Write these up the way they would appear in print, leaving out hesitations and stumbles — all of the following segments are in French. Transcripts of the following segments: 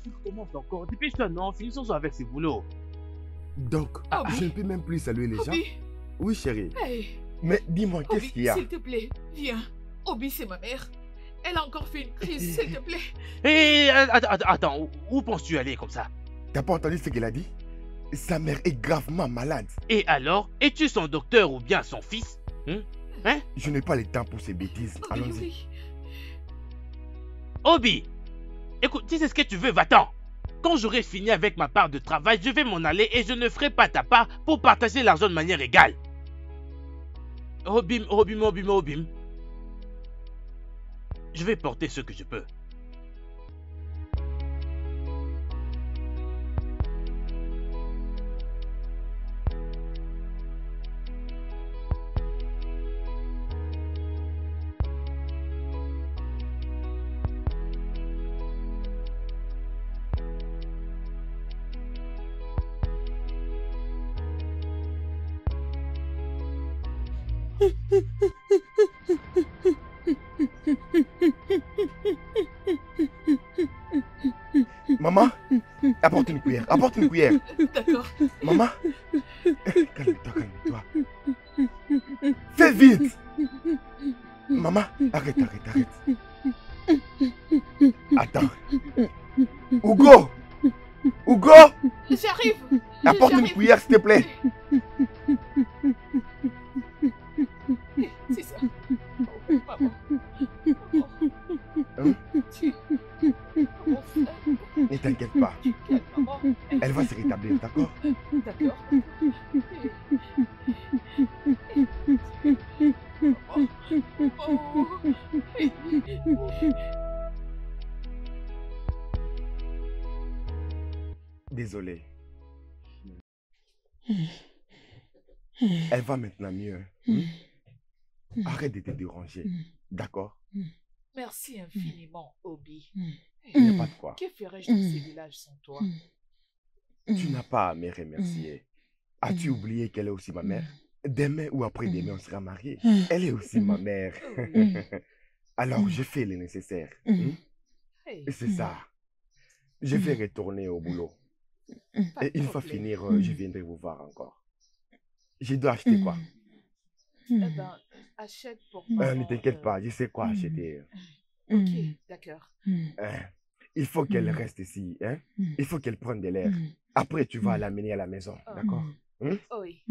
Tu commences encore. Dépêche-toi, non? Finissons avec ce boulot. Donc, Obi. je ne peux même plus saluer les gens? Obi, Oui, chérie. hey, Mais dis-moi, qu'est-ce Obi, qu'il y a? s'il te plaît, viens. Obi, c'est ma mère. Elle a encore fait une crise, s'il te plaît. Hé, attends, où penses-tu aller comme ça? T'as pas entendu ce qu'elle a dit? Sa mère est gravement malade. Et alors? Es-tu son docteur ou bien son fils? Hein? Je n'ai pas le temps pour ces bêtises. Obi, Allons-y. oui. Obi! Écoute, si c'est ce que tu veux, va-t'en. Quand j'aurai fini avec ma part de travail, je vais m'en aller et je ne ferai pas ta part pour partager l'argent de manière égale. Obim. Je vais porter ce que je peux. Maman, apporte une cuillère. Apporte une cuillère. D'accord. Maman, calme-toi, calme-toi. Fais vite. Maman, arrête. Attends. Hugo! J'arrive. Apporte une cuillère, s'il te plaît. C'est ça. Oh, maman. Hein? Mon frère. Ne t'inquiète pas. Calme, maman. Elle va se rétablir, d'accord? D'accord. Désolé. Elle va maintenant mieux. Arrête de te déranger. D'accord? Merci infiniment, Obi. Il n'y a pas de quoi. Que ferais-je dans ces villages sans toi? Tu n'as pas à me remercier. As-tu oublié qu'elle est aussi ma mère? Demain ou après-demain, on sera mariés. Elle est aussi ma mère. Alors, je fais le nécessaire. Hey, C'est ça. Je vais retourner au boulot. pas Et de une fois problème. finir, je viendrai vous voir encore. Je dois acheter quoi? Eh ben, achète pour maman. Ne t'inquiète pas, je sais quoi acheter. Ok, d'accord. Hein, il faut qu'elle reste ici. Hein? Il faut qu'elle prenne de l'air. Après, tu vas l'amener à la maison. D'accord? Oui.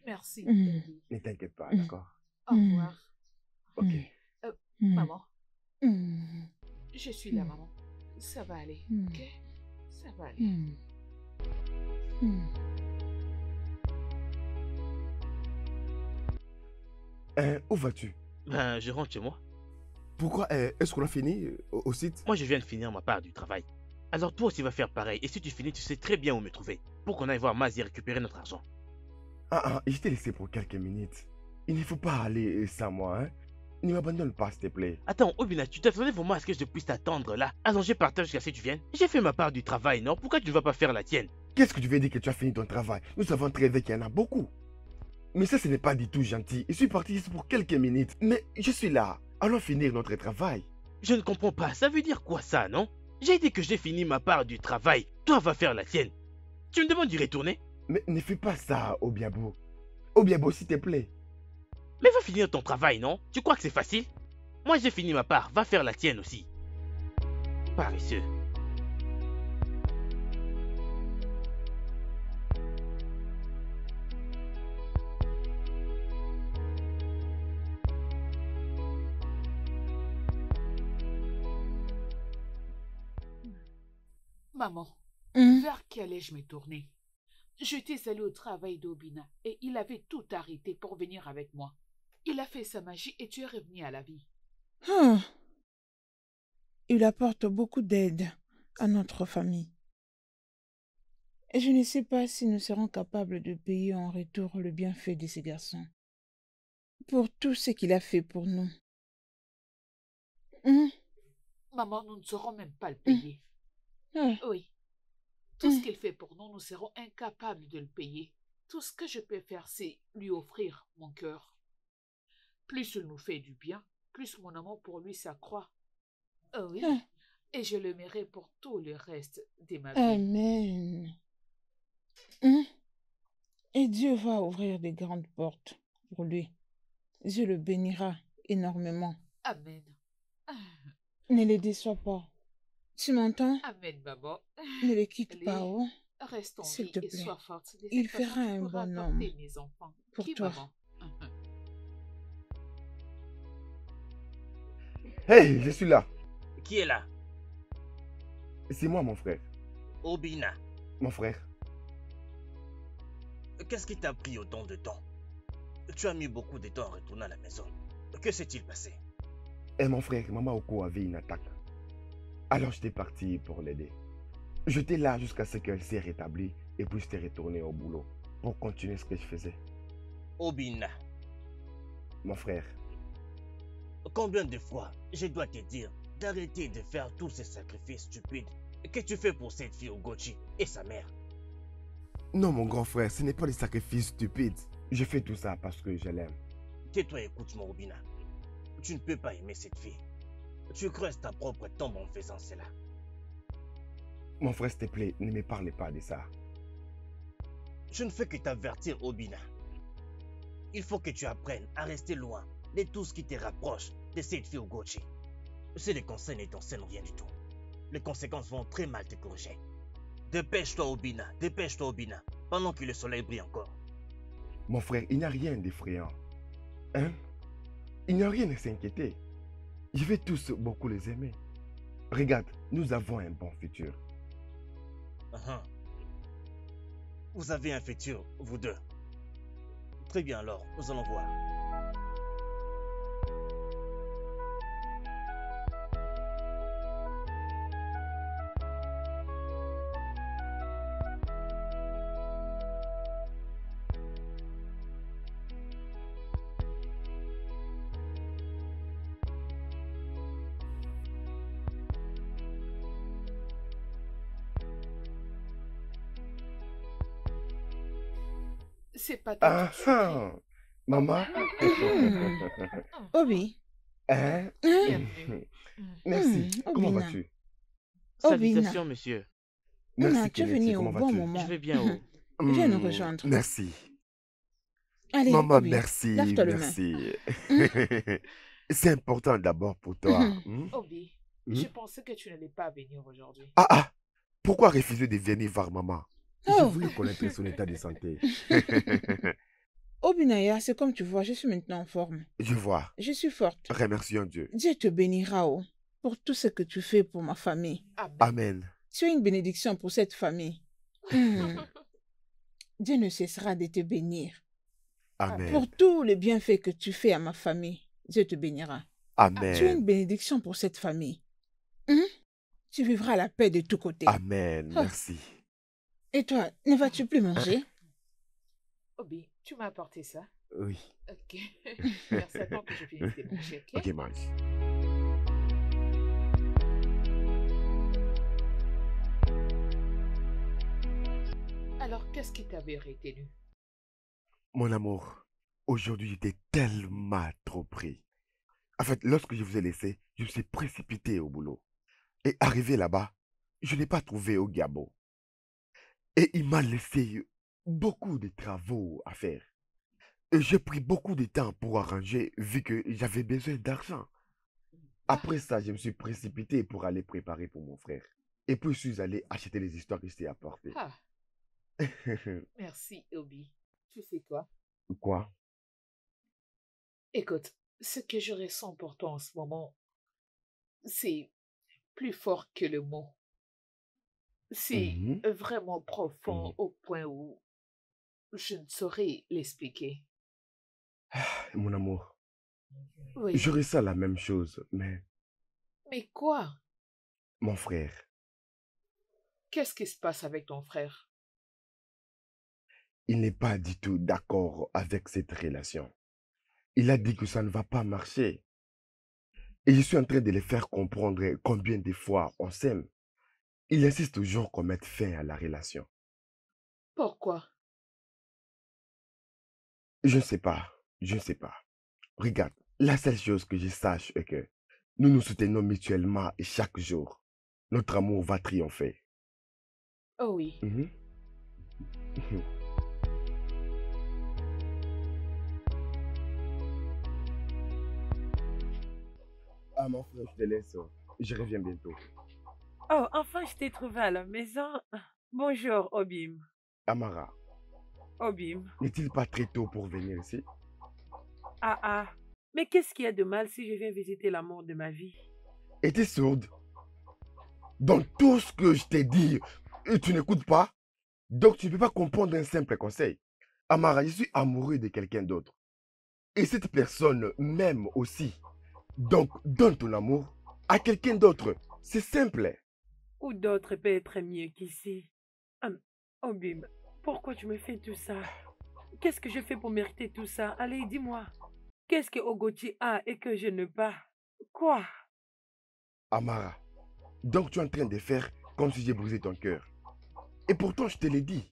Merci, Mm. Obi. Ne t'inquiète pas, d'accord? Au revoir. Ok. Maman, Mm. je suis là, maman. Ça va aller, ok? Ça va aller. Mm. Mm. Où vas-tu? Ben, je rentre chez moi. Pourquoi? Est-ce qu'on a fini au site? Moi, je viens de finir ma part du travail. Alors toi aussi vas faire pareil. Et si tu finis, tu sais très bien où me trouver. Pour qu'on aille voir Mazi et récupérer notre argent. Je t'ai laissé pour quelques minutes. Il ne faut pas aller sans moi, hein? Ne m'abandonne pas, s'il te plaît. Attends, Obina, tu t'attendais vraiment à ce que je puisse t'attendre là, allongé par terre jusqu'à ce que tu viennes? J'ai fait ma part du travail, non? Pourquoi tu ne vas pas faire la tienne? Qu'est-ce que tu veux dire que tu as fini ton travail? Nous savons très bien qu'il y en a beaucoup. Mais ça, ce n'est pas du tout gentil. Je suis parti juste pour quelques minutes. Mais je suis là. Allons finir notre travail. Je ne comprends pas, ça veut dire quoi ça, non? J'ai dit que j'ai fini ma part du travail, toi vas faire la tienne. Tu me demandes d'y retourner? Mais ne fais pas ça, Obiabo. Obiabo, s'il te plaît. Mais va finir ton travail, non? Tu crois que c'est facile? Moi j'ai fini ma part, va faire la tienne aussi. Paresseux. Maman, Mm. vers qui allais-je me tourner? J'étais allée au travail d'Obina et il avait tout arrêté pour venir avec moi. Il a fait sa magie et tu es revenu à la vie. Ah. Il apporte beaucoup d'aide à notre famille. Et je ne sais pas si nous serons capables de payer en retour le bienfait de ces garçons. Pour tout ce qu'il a fait pour nous. Maman, nous ne saurons même pas le payer. Ah. Oui. Tout ce qu'il fait pour nous, nous serons incapables de le payer. Tout ce que je peux faire, c'est lui offrir mon cœur. Plus il nous fait du bien, plus mon amour pour lui s'accroît. Oh oui. Ah. et je l'aimerai pour tout le reste de ma vie. Amen. Hein? Et Dieu va ouvrir de grandes portes pour lui. Dieu le bénira énormément. Amen. Ne le déçois pas. Tu m'entends? Amen, maman. Ne le quitte Allez, pas, oh. reste en S'il vie te et plaît. sois forte. De Il cette façon, fera tu un pourras bon porter homme mes enfants. pour Qui, toi. maman? Hey, je suis là. Qui est là? C'est moi, mon frère. Obina. Mon frère. Qu'est-ce qui t'a pris autant de temps? Tu as mis beaucoup de temps à retourner à la maison. Que s'est-il passé? Et mon frère, Maman Oko avait une attaque. Alors j'étais parti pour l'aider. J'étais là jusqu'à ce qu'elle s'est rétablie et puis j'étais retourné au boulot pour continuer ce que je faisais. Obina, Mon frère, combien de fois je dois te dire d'arrêter de faire tous ces sacrifices stupides que tu fais pour cette fille Ogochi et sa mère? non mon grand frère, ce n'est pas des sacrifices stupides. Je fais tout ça parce que je l'aime. Tais-toi et écoute-moi, Obina. Tu ne peux pas aimer cette fille. Tu creuses ta propre tombe en faisant cela. Mon frère, s'il te plaît, ne me parlez pas de ça. Je ne fais que t'avertir, Obina. Il faut que tu apprennes à rester loin de tout ce qui te rapproche de cette fille Ogochi. Si les conseils ne t'enseignent rien du tout, les conséquences vont très mal te corriger. Dépêche-toi, Obina, pendant que le soleil brille encore. Mon frère, il n'y a rien d'effrayant. Hein? Il n'y a rien à s'inquiéter. Je vais tous beaucoup les aimer. Regarde, nous avons un bon futur. Vous avez un futur, vous deux. Très bien alors, nous allons voir. C'est pas ta toute surprise. Ah, maman. Obi. Hein? Bienvenue. Merci. Comment Obina. vas-tu? Salutations, monsieur. Merci, Tu es Kennedy. venu au Comment bon vas-tu? moment. Je vais bien, oh. Viens nous rejoindre. Merci. Allez, Maman, Obi, merci, lave-toi le main. merci. C'est important d'abord pour toi. Hmm? Obi, Hmm? je pensais que tu n'allais pas venir aujourd'hui. Ah, pourquoi refuser de venir voir maman? Je Oh. voulais connaître son état de santé. Obinaya, c'est comme tu vois, je suis maintenant en forme. Je vois. Je suis forte. Remercions Dieu. Dieu te bénira, oh, pour tout ce que tu fais pour ma famille. Amen. Amen. Tu es une bénédiction pour cette famille. Dieu ne cessera de te bénir. Amen. Pour tous les bienfaits que tu fais à ma famille, Dieu te bénira. Tu es une Amen. bénédiction pour cette famille. Tu vivras la paix de tous côtés. Amen. Oh. Merci. Et toi, ne vas-tu plus manger? Obi, tu m'as apporté ça. Oui. Ok. Merci à toi que je finisse de manger, ok? Ok, mange. Alors, qu'est-ce qui t'avait retenu? Mon amour, aujourd'hui j'étais tellement trop pris. En fait, lorsque je vous ai laissé, je me suis précipité au boulot. Et arrivé là-bas, je n'ai pas trouvé Ogiabo. Et il m'a laissé beaucoup de travaux à faire. Et j'ai pris beaucoup de temps pour arranger vu que j'avais besoin d'argent. Après ça, je me suis précipité pour aller préparer pour mon frère. Et puis je suis allé acheter les histoires que je t'ai apportées. Ah, merci, Obi. Tu sais quoi? Quoi? Écoute, ce que je ressens pour toi en ce moment, c'est plus fort que le mot. C'est Mhm. vraiment profond au point où je ne saurais l'expliquer. Mon amour, Oui. je ressens la même chose, mais Mais quoi? mon frère, Qu'est-ce qui se passe avec ton frère? il n'est pas du tout d'accord avec cette relation. Il a dit que ça ne va pas marcher. Et je suis en train de le faire comprendre combien de fois on s'aime. Il insiste toujours qu'on mette fin à la relation. Pourquoi? Je ne sais pas, je ne sais pas. Regarde, la seule chose que je sache est que nous nous soutenons mutuellement chaque jour. Notre amour va triompher. Oh oui. Mhm. Ah, mon frère, je te laisse. Je reviens bientôt. Oh, enfin, je t'ai trouvé à la maison. Bonjour, Obim. Amara, Obim. n'est-il pas très tôt pour venir ici? Ah ah. Mais qu'est-ce qu'il y a de mal si je viens visiter l'amour de ma vie? Es-tu sourde? Dans tout ce que je t'ai dit, et tu n'écoutes pas? Donc tu ne peux pas comprendre un simple conseil. Amara, je suis amoureux de quelqu'un d'autre. Et cette personne m'aime aussi. Donc donne ton amour à quelqu'un d'autre. C'est simple. Ou d'autres peut être mieux qu'ici. Obim, pourquoi tu me fais tout ça? Qu'est-ce que je fais pour mériter tout ça? Allez, dis-moi. Qu'est-ce que Ogoti a et que je n'ai pas? Quoi? Amara, donc tu es en train de faire comme si j'ai brisé ton cœur. Et pourtant je te l'ai dit.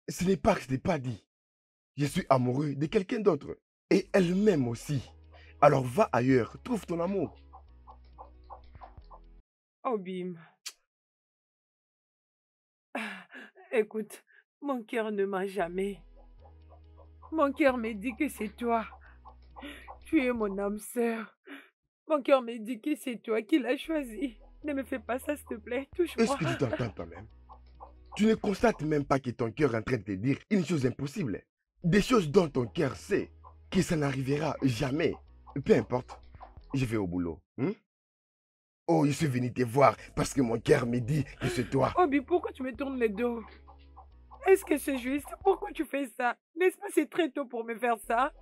Ce n'est pas que je ne t'ai pas dit. Je suis amoureux de quelqu'un d'autre. Et elle m'aime aussi. Alors va ailleurs, trouve ton amour. Obim. Écoute, mon cœur ne m'a jamais. Mon cœur me dit que c'est toi. Tu es mon âme sœur. Mon cœur me dit que c'est toi qui l'as choisi. Ne me fais pas ça, s'il te plaît. Est-ce Touche-moi. que tu t'entends toi-même? Tu ne constates même pas que ton cœur est en train de te dire une chose impossible. Des choses dont ton cœur sait que ça n'arrivera jamais. Peu importe, je vais au boulot. Oh, je suis venu te voir parce que mon cœur me dit que c'est toi. Obi, pourquoi tu me tournes le dos? Est-ce que c'est juste? Pourquoi tu fais ça? N'est-ce pas c'est très tôt pour me faire ça?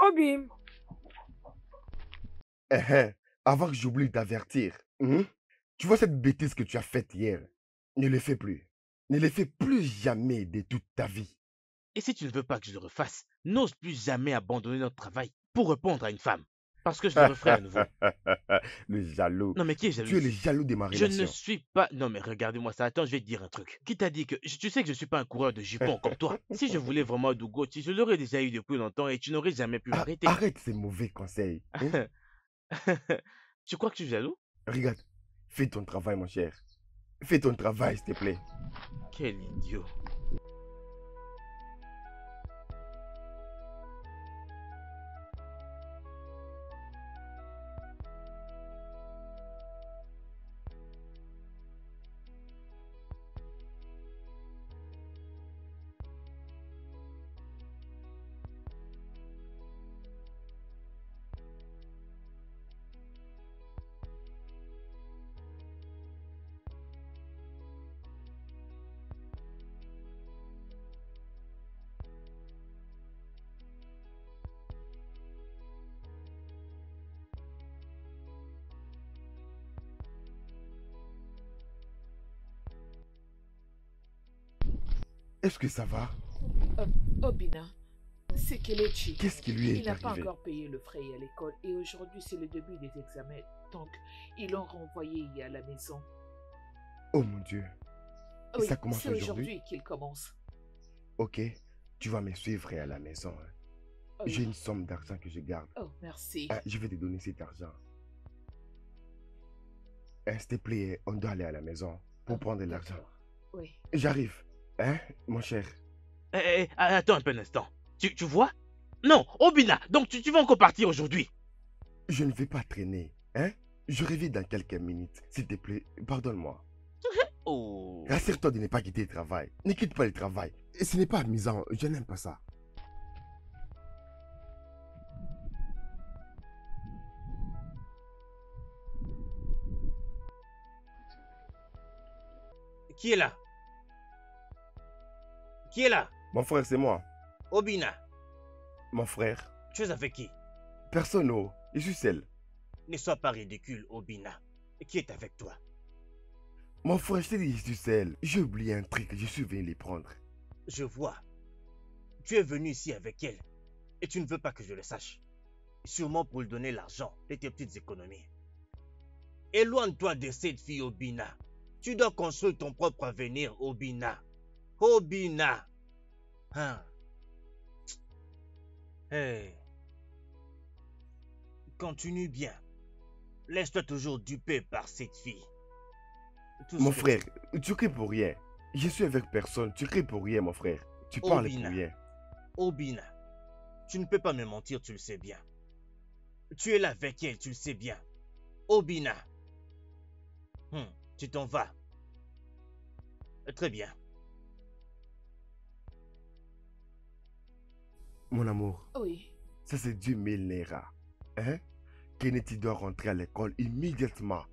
Obi, Avant que j'oublie de t'avertir, tu vois cette bêtise que tu as faite hier, ne le fais plus. Ne le fais plus jamais de toute ta vie. Et si tu ne veux pas que je le refasse, n'ose plus jamais abandonner notre travail pour répondre à une femme. Parce que je le referai à nouveau. Le jaloux. Non mais qui est jaloux Tu es le ici? jaloux de ma Je relation. ne suis pas... Non mais regardez-moi ça, attends, je vais te dire un truc. Qui t'a dit que... Tu sais que je suis pas un coureur de jupons comme toi. Si je voulais vraiment Dougoti, je l'aurais déjà eu depuis longtemps et tu n'aurais jamais pu m'arrêter. Arrête ces mauvais conseils. Tu crois que je suis jaloux? Regarde, fais ton travail, mon cher. Fais ton travail, s'il te plaît. Quel idiot. Est-ce que ça va? Obina, c'est Kelechi. Qu'est-ce qui lui Il est n'a pas arrivé? encore payé le frais à l'école et aujourd'hui c'est le début des examens. Donc, ils l'ont renvoyé à la maison. Oh mon Dieu. Et Oui, ça commence c'est aujourd'hui? aujourd'hui qu'il commence. Ok, tu vas me suivre à la maison. Oh, J'ai une somme d'argent que je garde. oh, merci. Je vais te donner cet argent. S'il te plaît, on doit aller à la maison pour Oh, prendre l'argent. d'accord. Oui. J'arrive. Mon cher? Attends un peu un instant. Tu vois? Non, Obina, donc tu vas encore partir aujourd'hui. Je ne vais pas traîner. Je reviens dans quelques minutes. S'il te plaît, pardonne-moi. Oh. Rassure-toi de ne pas quitter le travail. Ne quitte pas le travail. Et ce n'est pas amusant. Je n'aime pas ça. Qui est là? Qui est là? Mon frère, c'est moi. Obina, Mon frère. tu es avec qui? Personne, oh. Je suis seul. Ne sois pas ridicule, Obina. Qui est avec toi? Mon frère, je t'ai dit, je suis seul. J'ai oublié un truc. Je suis venu les prendre. Je vois. Tu es venu ici avec elle. Et tu ne veux pas que je le sache. Sûrement pour lui donner l'argent de tes petites économies. Éloigne-toi de cette fille, Obina. Tu dois construire ton propre avenir, Obina. Obina. Hein. Hey. continue bien. Laisse-toi toujours duper par cette fille. Tout Mon ce que frère, tu cries pour rien. Je suis avec personne, tu cries pour rien, mon frère. Tu parles pour Obina. rien. Obina, tu ne peux pas me mentir, tu le sais bien. Tu es là avec elle, tu le sais bien. Obina. Tu t'en vas. Très bien. Mon amour, Oui. ça c'est du 1000 naira. Hein? Kennedy doit rentrer à l'école immédiatement.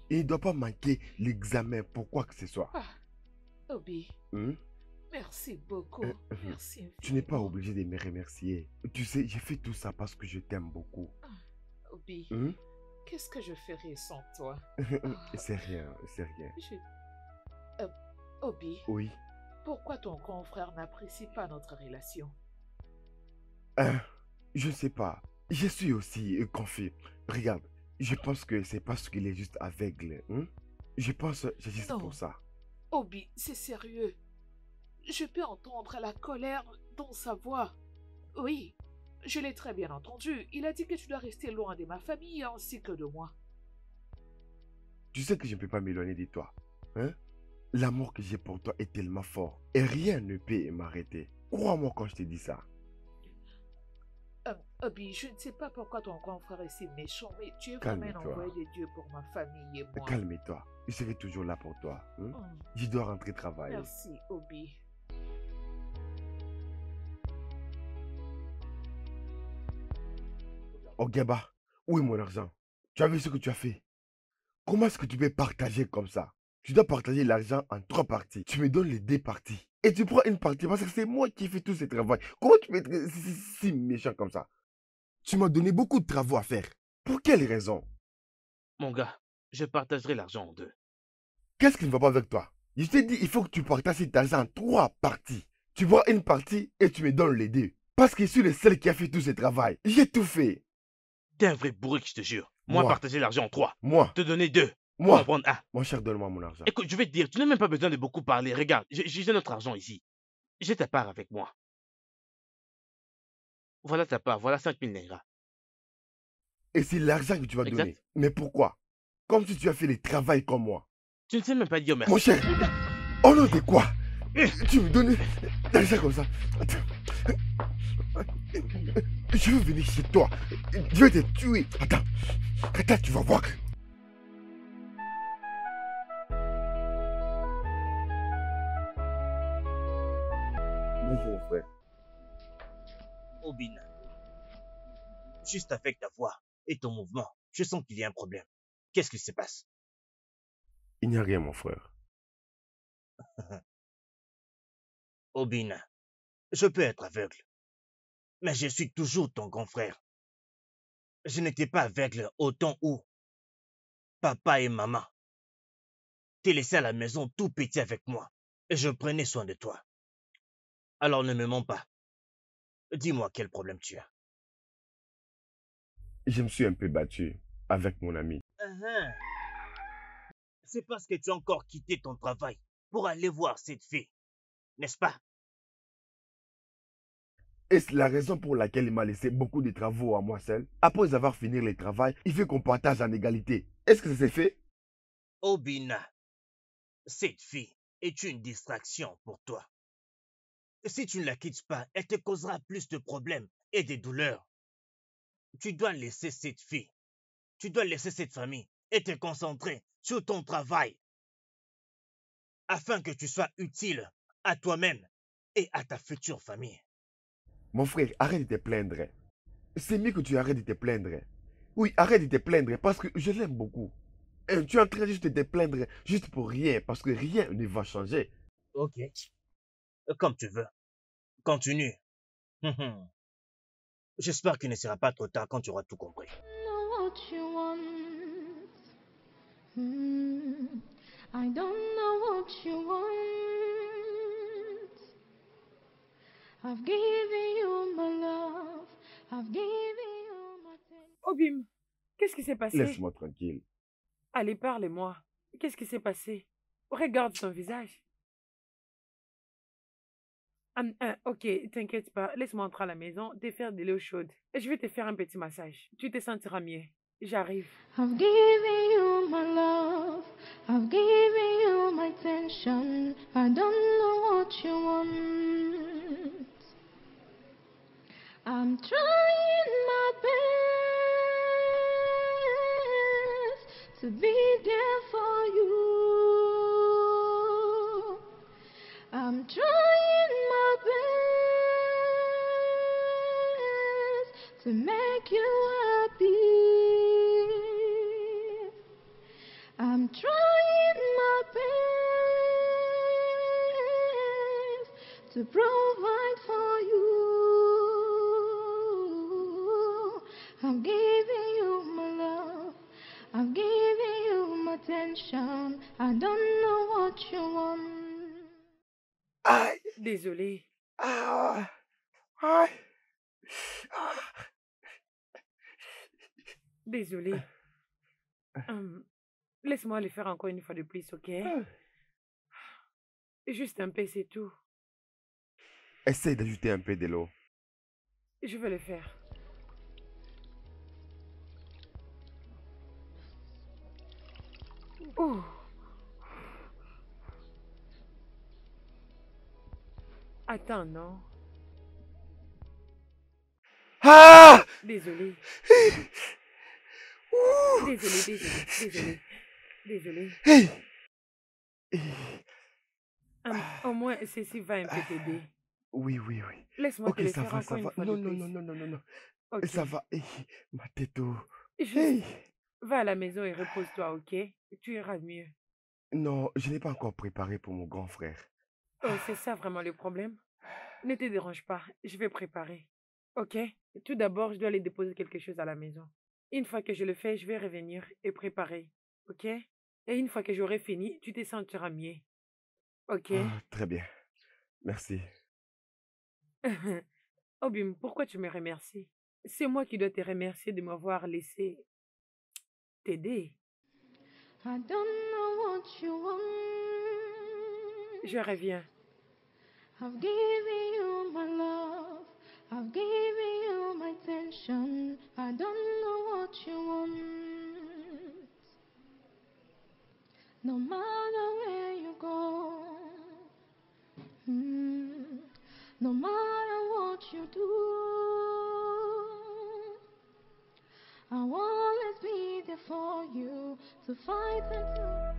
Il ne doit pas manquer l'examen pour quoi que ce soit. Ah, Obi, Hein? merci beaucoup. Merci Tu n'es pas infiniment. obligé de me remercier. Tu sais, j'ai fait tout ça parce que je t'aime beaucoup. Obi, Hein? qu'est-ce que je ferais sans toi? C'est rien, c'est rien. Obi, Oui. pourquoi ton grand frère n'apprécie pas notre relation? Je ne sais pas. Je suis aussi confus. Regarde, je pense que c'est parce qu'il est juste aveugle. Hein? Je pense que c'est juste Non. pour ça. Obi, c'est sérieux. Je peux entendre la colère dans sa voix. Oui, je l'ai très bien entendu. Il a dit que tu dois rester loin de ma famille ainsi que de moi. Tu sais que je ne peux pas m'éloigner de toi. Hein? L'amour que j'ai pour toi est tellement fort. Et rien ne peut m'arrêter. Crois-moi quand je te dis ça. Obi, je ne sais pas pourquoi ton grand frère est si méchant, mais tu es vraiment un Calme-toi. envoyé de Dieu pour ma famille et moi. Calme-toi. Je serai toujours là pour toi. Hein? Hum, Je dois rentrer travailler. Merci, Obi. Oh Gaba, où est mon argent? Tu as vu ce que tu as fait? Comment est-ce que tu peux partager comme ça? Tu dois partager l'argent en 3 parties. Tu me donnes les 2 parties. Et tu prends une partie parce que c'est moi qui fais tout ce travail. Comment tu peux être si méchant comme ça? Tu m'as donné beaucoup de travaux à faire. Pour quelle raison? Mon gars, je partagerai l'argent en 2. Qu'est-ce qui ne va pas avec toi? Je t'ai dit, il faut que tu partages cet argent en 3 parties. Tu prends une partie et tu me donnes les 2. Parce que je suis le seul qui a fait tout ce travail. J'ai tout fait. T'es un vrai bourrique, je te jure. Moi, Moi. partager l'argent en 3. Moi, Te donner 2. moi. En prendre 1. Mon cher, donne-moi mon argent. Écoute, je vais te dire, tu n'as même pas besoin de beaucoup parler. Regarde, j'ai notre argent ici. J'ai ta part avec moi. Voilà ta part, voilà 5000 naira. Et c'est l'argent que tu vas Exact. donner. Mais pourquoi? Comme si tu as fait le travail comme moi. Tu ne sais même pas dire merci. Mon cher, au nom de quoi? Tu me donnes l'argent comme ça? Attends. Je veux venir chez toi. Je vais te tuer. Attends, tu vas voir. Bonjour, frère. Obina, juste avec ta voix et ton mouvement, je sens qu'il y a un problème. Qu'est-ce qui se passe? Il n'y a rien, mon frère. Obina, je peux être aveugle, mais je suis toujours ton grand frère. Je n'étais pas aveugle au temps où papa et maman t'es laissé à la maison tout petit avec moi et je prenais soin de toi. Alors ne me mens pas. Dis-moi quel problème tu as. Je me suis un peu battu avec mon ami. C'est parce que tu as encore quitté ton travail pour aller voir cette fille, n'est-ce pas? Et c'est la raison pour laquelle il m'a laissé beaucoup de travaux à moi seul. Après avoir fini le travail, il veut qu'on partage en égalité. Est-ce que ça s'est fait? Obina, cette fille est une distraction pour toi. Si tu ne la quittes pas, elle te causera plus de problèmes et de douleurs. Tu dois laisser cette fille, tu dois laisser cette famille et te concentrer sur ton travail afin que tu sois utile à toi-même et à ta future famille. Mon frère, arrête de te plaindre. C'est mieux que tu arrêtes de te plaindre. Oui, arrête de te plaindre parce que je l'aime beaucoup. Et tu es en train juste de te plaindre juste pour rien parce que rien ne va changer. Ok, comme tu veux. Continue. J'espère qu'il ne sera pas trop tard quand tu auras tout compris. Know what you want. I don't know what you want. I've given you my love. I've given you my time. Obim, qu'est-ce qui s'est passé? Laisse-moi tranquille. Allez, parle-moi. Qu'est-ce qui s'est passé? Regarde son visage. Ok, t'inquiète pas. Laisse-moi entrer à la maison, te faire de l'eau chaude. Je vais te faire un petit massage. Tu te sentiras mieux. J'arrive. I've given you my love, I've given you my attention. I don't know what you want. I'm trying my best to be there for you. I'm trying my best to make you happy. I'm trying my best to provide for you. I'm giving you my love. I'm giving you my attention. I don't know what you want. Aïe! Désolée. Ah! Aïe! Ah! Désolée. Laisse-moi le faire encore une fois de plus, ok? Juste un peu, c'est tout. Essaye d'ajouter un peu de l'eau. Je vais le faire. Ouh. Attends, non. Ah! Désolée. Ouh! Désolée. Hey! Au moins, ceci va un peu t'aider. Oui. Laisse-moi te Ok, le ça faire va, encore ça une va. fois Non, de non, plus. non. Ok. Ça va. Hey, ma tête. Oh. Juste Hey! va à la maison et repose-toi, ok? Tu iras mieux. Non, je n'ai pas encore préparé pour mon grand frère. Oh, c'est ça vraiment le problème? Ne te dérange pas, je vais préparer. Ok? Tout d'abord, je dois aller déposer quelque chose à la maison. Une fois que je le fais, je vais revenir et préparer. Ok? Et une fois que j'aurai fini, tu te sentiras mieux. Ok? Ah, très bien. Merci. Obim, pourquoi tu me remercies? C'est moi qui dois te remercier de m'avoir laissé t'aider. I don't know what you want. Je reviens. I've given you my love. I've given you my attention. I don't know what you want. No matter where you go, no matter what you do, I'll always be there for you to fight and to.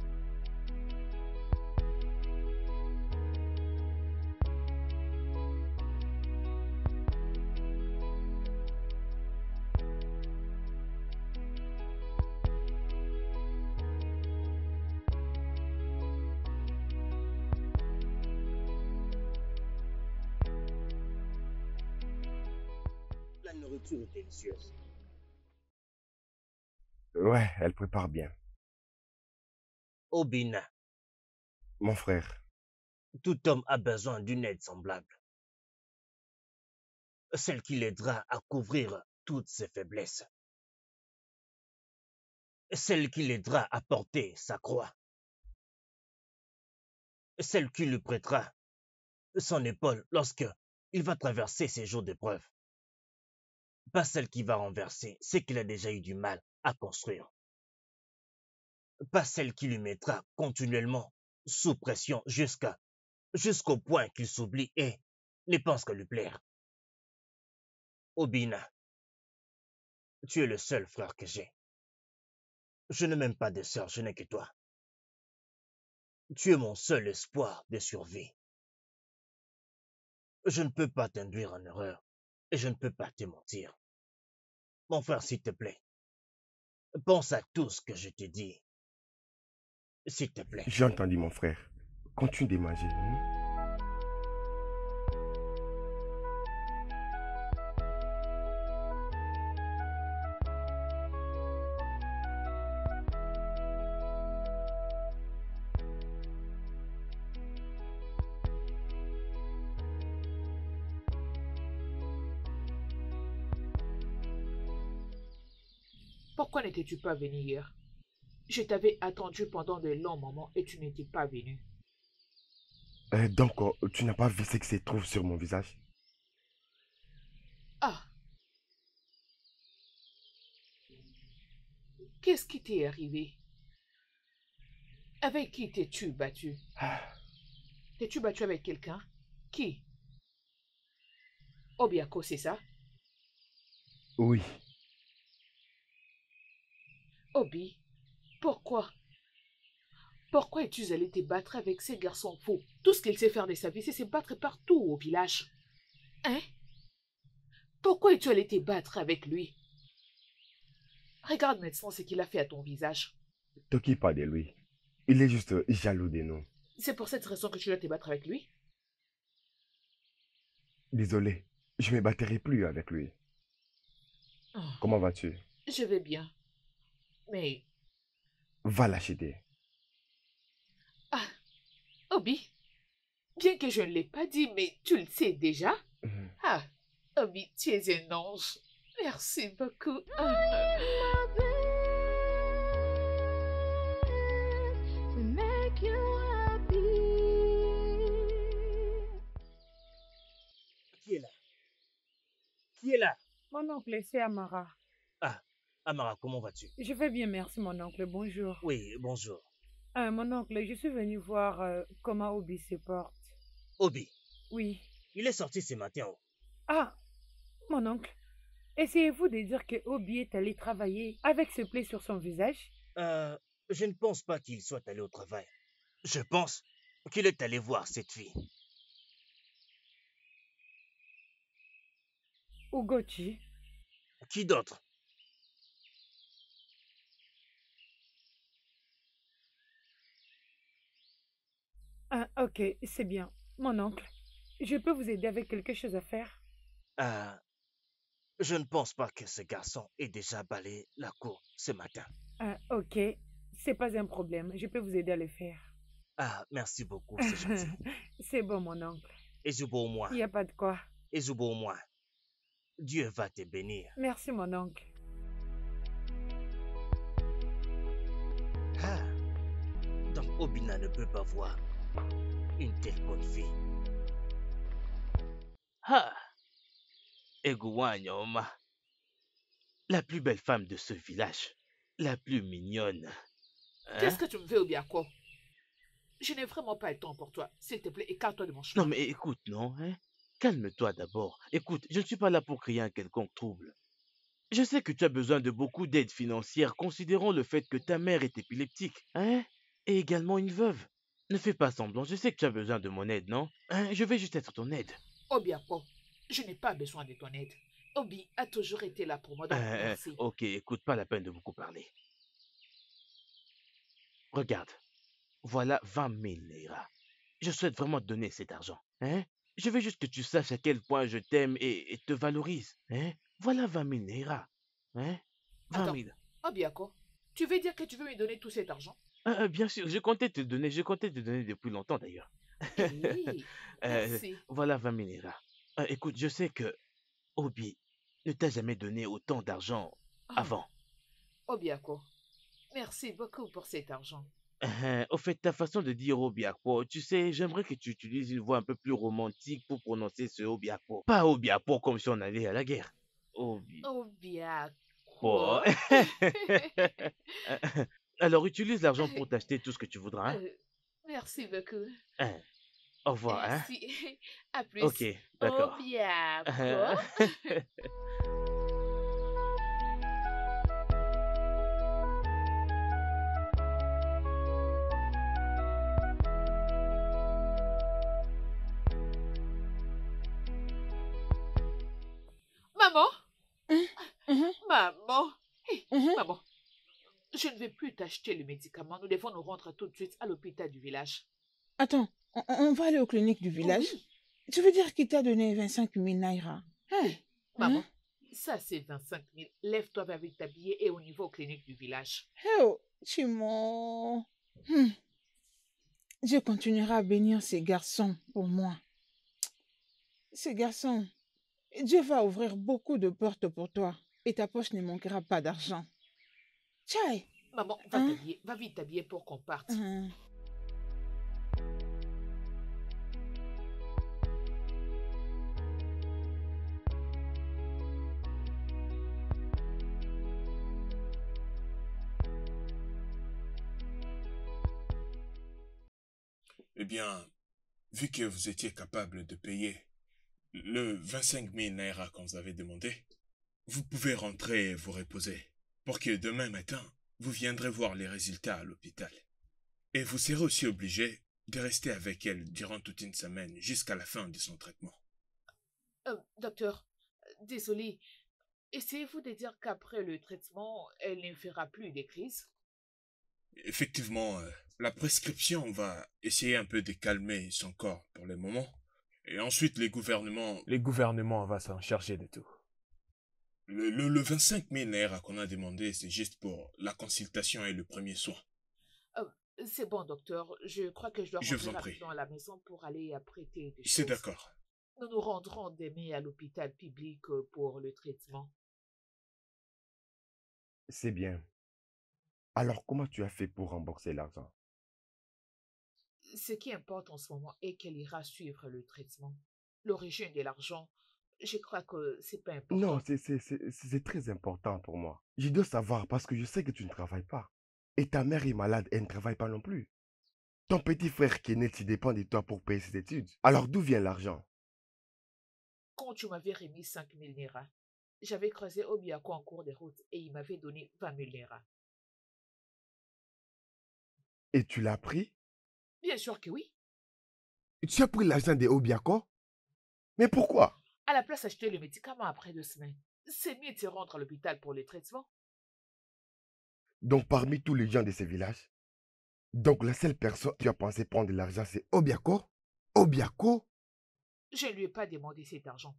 La nourriture est délicieuse. Ouais, elle prépare bien. Obina, Mon frère. tout homme a besoin d'une aide semblable. Celle qui l'aidera à couvrir toutes ses faiblesses. Celle qui l'aidera à porter sa croix. Celle qui lui prêtera son épaule lorsque il va traverser ses jours d'épreuve. Pas celle qui va renverser ce qu'il a déjà eu du mal à construire. Pas celle qui lui mettra continuellement sous pression jusqu'au point qu'il s'oublie et ne pense qu'à lui plaire. Obina, tu es le seul frère que j'ai. Je n'ai même pas de sœur, je n'ai que toi. Tu es mon seul espoir de survie. Je ne peux pas t'induire en erreur et je ne peux pas te mentir. Mon frère, s'il te plaît, pense à tout ce que je te dis. S'il te plaît. J'ai entendu mon frère. Continue de manger. Pourquoi n'étais-tu pas venu hier? Je t'avais attendu pendant de longs moments et tu n'étais pas venu. Donc, tu n'as pas vu ce qui se trouve sur mon visage? Ah, qu'est-ce qui t'est arrivé? Avec qui t'es-tu battu? T'es-tu battu avec quelqu'un? Qui? Obiako, c'est ça? Oui. Obi, pourquoi? Pourquoi es-tu allé te battre avec ces garçons fous? Tout ce qu'il sait faire de sa vie, c'est se battre partout au village. Hein? Pourquoi es-tu allé te battre avec lui? Regarde maintenant ce qu'il a fait à ton visage. T'occupe pas de lui. Il est juste jaloux de nous. C'est pour cette raison que tu dois te battre avec lui? Désolé, je ne me battrai plus avec lui. Oh, Comment vas-tu? je vais bien. Mais, Va l'acheter. ah, Obi, bien que je ne l'ai pas dit, mais tu le sais déjà. Ah, Obi, tu es un ange. Merci beaucoup. To make you happy. Qui est là? Qui est là? Mon oncle, c'est Amara. Ah, Amara, comment vas-tu? Je vais bien, merci mon oncle. Bonjour. Oui, bonjour. Mon oncle, je suis venu voir comment Obi se porte. Obi, Oui. il est sorti ce matin. Ah, mon oncle, essayez-vous de dire que Obi est allé travailler avec ce pli sur son visage? Je ne pense pas qu'il soit allé au travail. Je pense qu'il est allé voir cette fille. Ugochi. Qui d'autre? Ah, ok, c'est bien. Mon oncle, je peux vous aider avec quelque chose à faire? Euh, je ne pense pas que ce garçon ait déjà balayé la cour ce matin. Ah, ok, c'est pas un problème. Je peux vous aider à le faire. Ah, merci beaucoup, c'est gentil. C'est bon, mon oncle. Et Zubo au moins. Il n'y a pas de quoi. Et Zubo au moins. Dieu va te bénir. Merci, mon oncle. Ah, donc Obina ne peut pas voir une telle bonne fille. Ah, Eguanyoma, la plus belle femme de ce village, la plus mignonne. Qu'est-ce Hein? que tu me fais, Obiako? Je n'ai vraiment pas le temps pour toi. S'il te plaît, écarte-toi de mon chemin. Non mais écoute, non, hein? Calme-toi d'abord. Écoute, je ne suis pas là pour créer un quelconque trouble. Je sais que tu as besoin de beaucoup d'aide financière, considérant le fait que ta mère est épileptique, hein? Et également une veuve. Ne fais pas semblant, je sais que tu as besoin de mon aide, non? Hein? Je vais juste être ton aide. Obiako, je n'ai pas besoin de ton aide. Obi a toujours été là pour moi, donc merci. Ok, écoute, pas la peine de beaucoup parler. Regarde, voilà 20 000 Naira. Je souhaite vraiment te donner cet argent, hein? Je veux juste que tu saches à quel point je t'aime et te valorise, hein? Voilà 20 000 Naira, hein? 20 Attends, 000. Obiako, tu veux dire que tu veux me donner tout cet argent? Bien sûr, je comptais te donner depuis longtemps d'ailleurs. Oui, Euh, merci. voilà 20 000 Naira. Écoute, je sais que Obi ne t'a jamais donné autant d'argent Oh, avant. Obiako, merci beaucoup pour cet argent. Au fait, ta façon de dire Obiakpo, tu sais, j'aimerais que tu utilises une voix un peu plus romantique pour prononcer ce Obiakpo. Pas Obiakpo comme si on allait à la guerre. Obiako. Bon. Alors, utilise l'argent pour t'acheter tout ce que tu voudras. Hein? Merci beaucoup. Hein, Au revoir. Hein? Merci. À plus. Ok, d'accord. Obiako. Maman, maman, Hey, maman, je ne vais plus t'acheter le médicament. Nous devons nous rendre tout de suite à l'hôpital du village. Attends, on va aller aux cliniques du village? Oui, Tu veux dire qu'il t'a donné 25 000 naira? Hein? maman, Hein? ça c'est 25 000. Lève-toi, va vite t'habiller et on y va aux cliniques du village. Oh, Chimo. Dieu continuera à bénir ces garçons pour moi. Ces garçons, Dieu va ouvrir beaucoup de portes pour toi et ta poche ne manquera pas d'argent. Tchai! Maman, va Hein? t'habiller, va vite t'habiller pour qu'on parte. Eh bien, vu que vous étiez capable de payer le 25 000 naira qu'on vous avait demandé, vous pouvez rentrer et vous reposer, pour que demain matin, vous viendrez voir les résultats à l'hôpital. Et vous serez aussi obligé de rester avec elle durant toute une semaine jusqu'à la fin de son traitement. Docteur, désolé. Essayez-vous de dire qu'après le traitement, elle ne fera plus des crises? Effectivement, la prescription va essayer un peu de calmer son corps pour le moment. Et ensuite, les gouvernements vont s'en charger de tout. Le 25 000 naira qu'on a demandé, c'est juste pour la consultation et le premier soin. C'est bon, docteur. Je crois que je dois Je vous rentrer en prie. rapidement à la maison pour aller apprêter des C'est choses. d'accord. Nous nous rendrons demain à l'hôpital public pour le traitement. C'est bien. Alors, comment tu as fait pour rembourser l'argent? Ce qui importe en ce moment est qu'elle ira suivre le traitement. L'origine de l'argent, je crois que c'est pas Non, important. c'est très important pour moi. Je dois savoir parce que je sais que tu ne travailles pas. Et ta mère est malade, elle ne travaille pas non plus. Ton petit frère qui est né, il dépend de toi pour payer ses études. Alors, d'où vient l'argent? Quand tu m'avais remis 5 000 naira, j'avais croisé Obiako en cours de route et il m'avait donné 20 000 naira. Et tu l'as pris? Bien sûr que oui. Tu as pris l'argent de Obiako? Mais pourquoi? À la place d'acheter le médicament après 2 semaines, c'est mieux de se rendre à l'hôpital pour le traitement. Donc, parmi tous les gens de ce village, donc la seule personne qui a pensé prendre de l'argent, c'est Obiako? Obiako? Je ne lui ai pas demandé cet argent.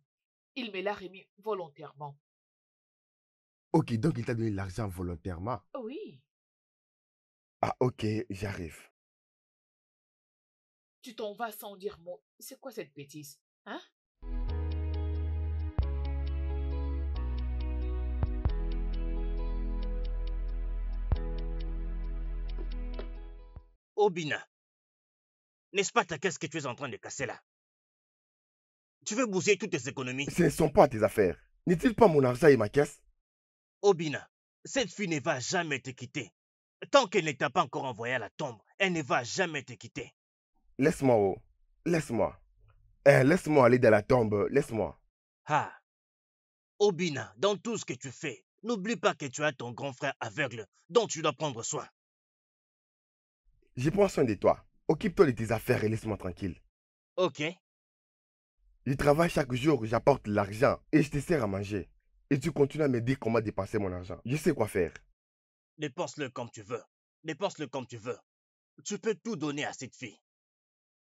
Il me l'a remis volontairement. Ok, donc il t'a donné l'argent volontairement. Oui, Ah, ok, j'arrive. tu t'en vas sans dire mot. C'est quoi cette bêtise? Hein? Obina, n'est-ce pas ta caisse que tu es en train de casser là? Tu veux bousiller toutes tes économies? Ce ne sont pas tes affaires. N'est-il pas mon argent et ma caisse? Obina, cette fille ne va jamais te quitter. Tant qu'elle ne t'a pas encore envoyé à la tombe, elle ne va jamais te quitter. Laisse-moi, oh. Laisse-moi. Laisse-moi aller dans la tombe. Laisse-moi. Ah, Obina, dans tout ce que tu fais, n'oublie pas que tu as ton grand frère aveugle dont tu dois prendre soin. Je prends soin de toi. Occupe-toi de tes affaires et laisse-moi tranquille. Ok? Je travaille chaque jour, j'apporte l'argent et je te sers à manger. Et tu continues à me dire comment dépenser mon argent. Je sais quoi faire. Dépense-le comme tu veux. Dépense-le comme tu veux. Tu peux tout donner à cette fille.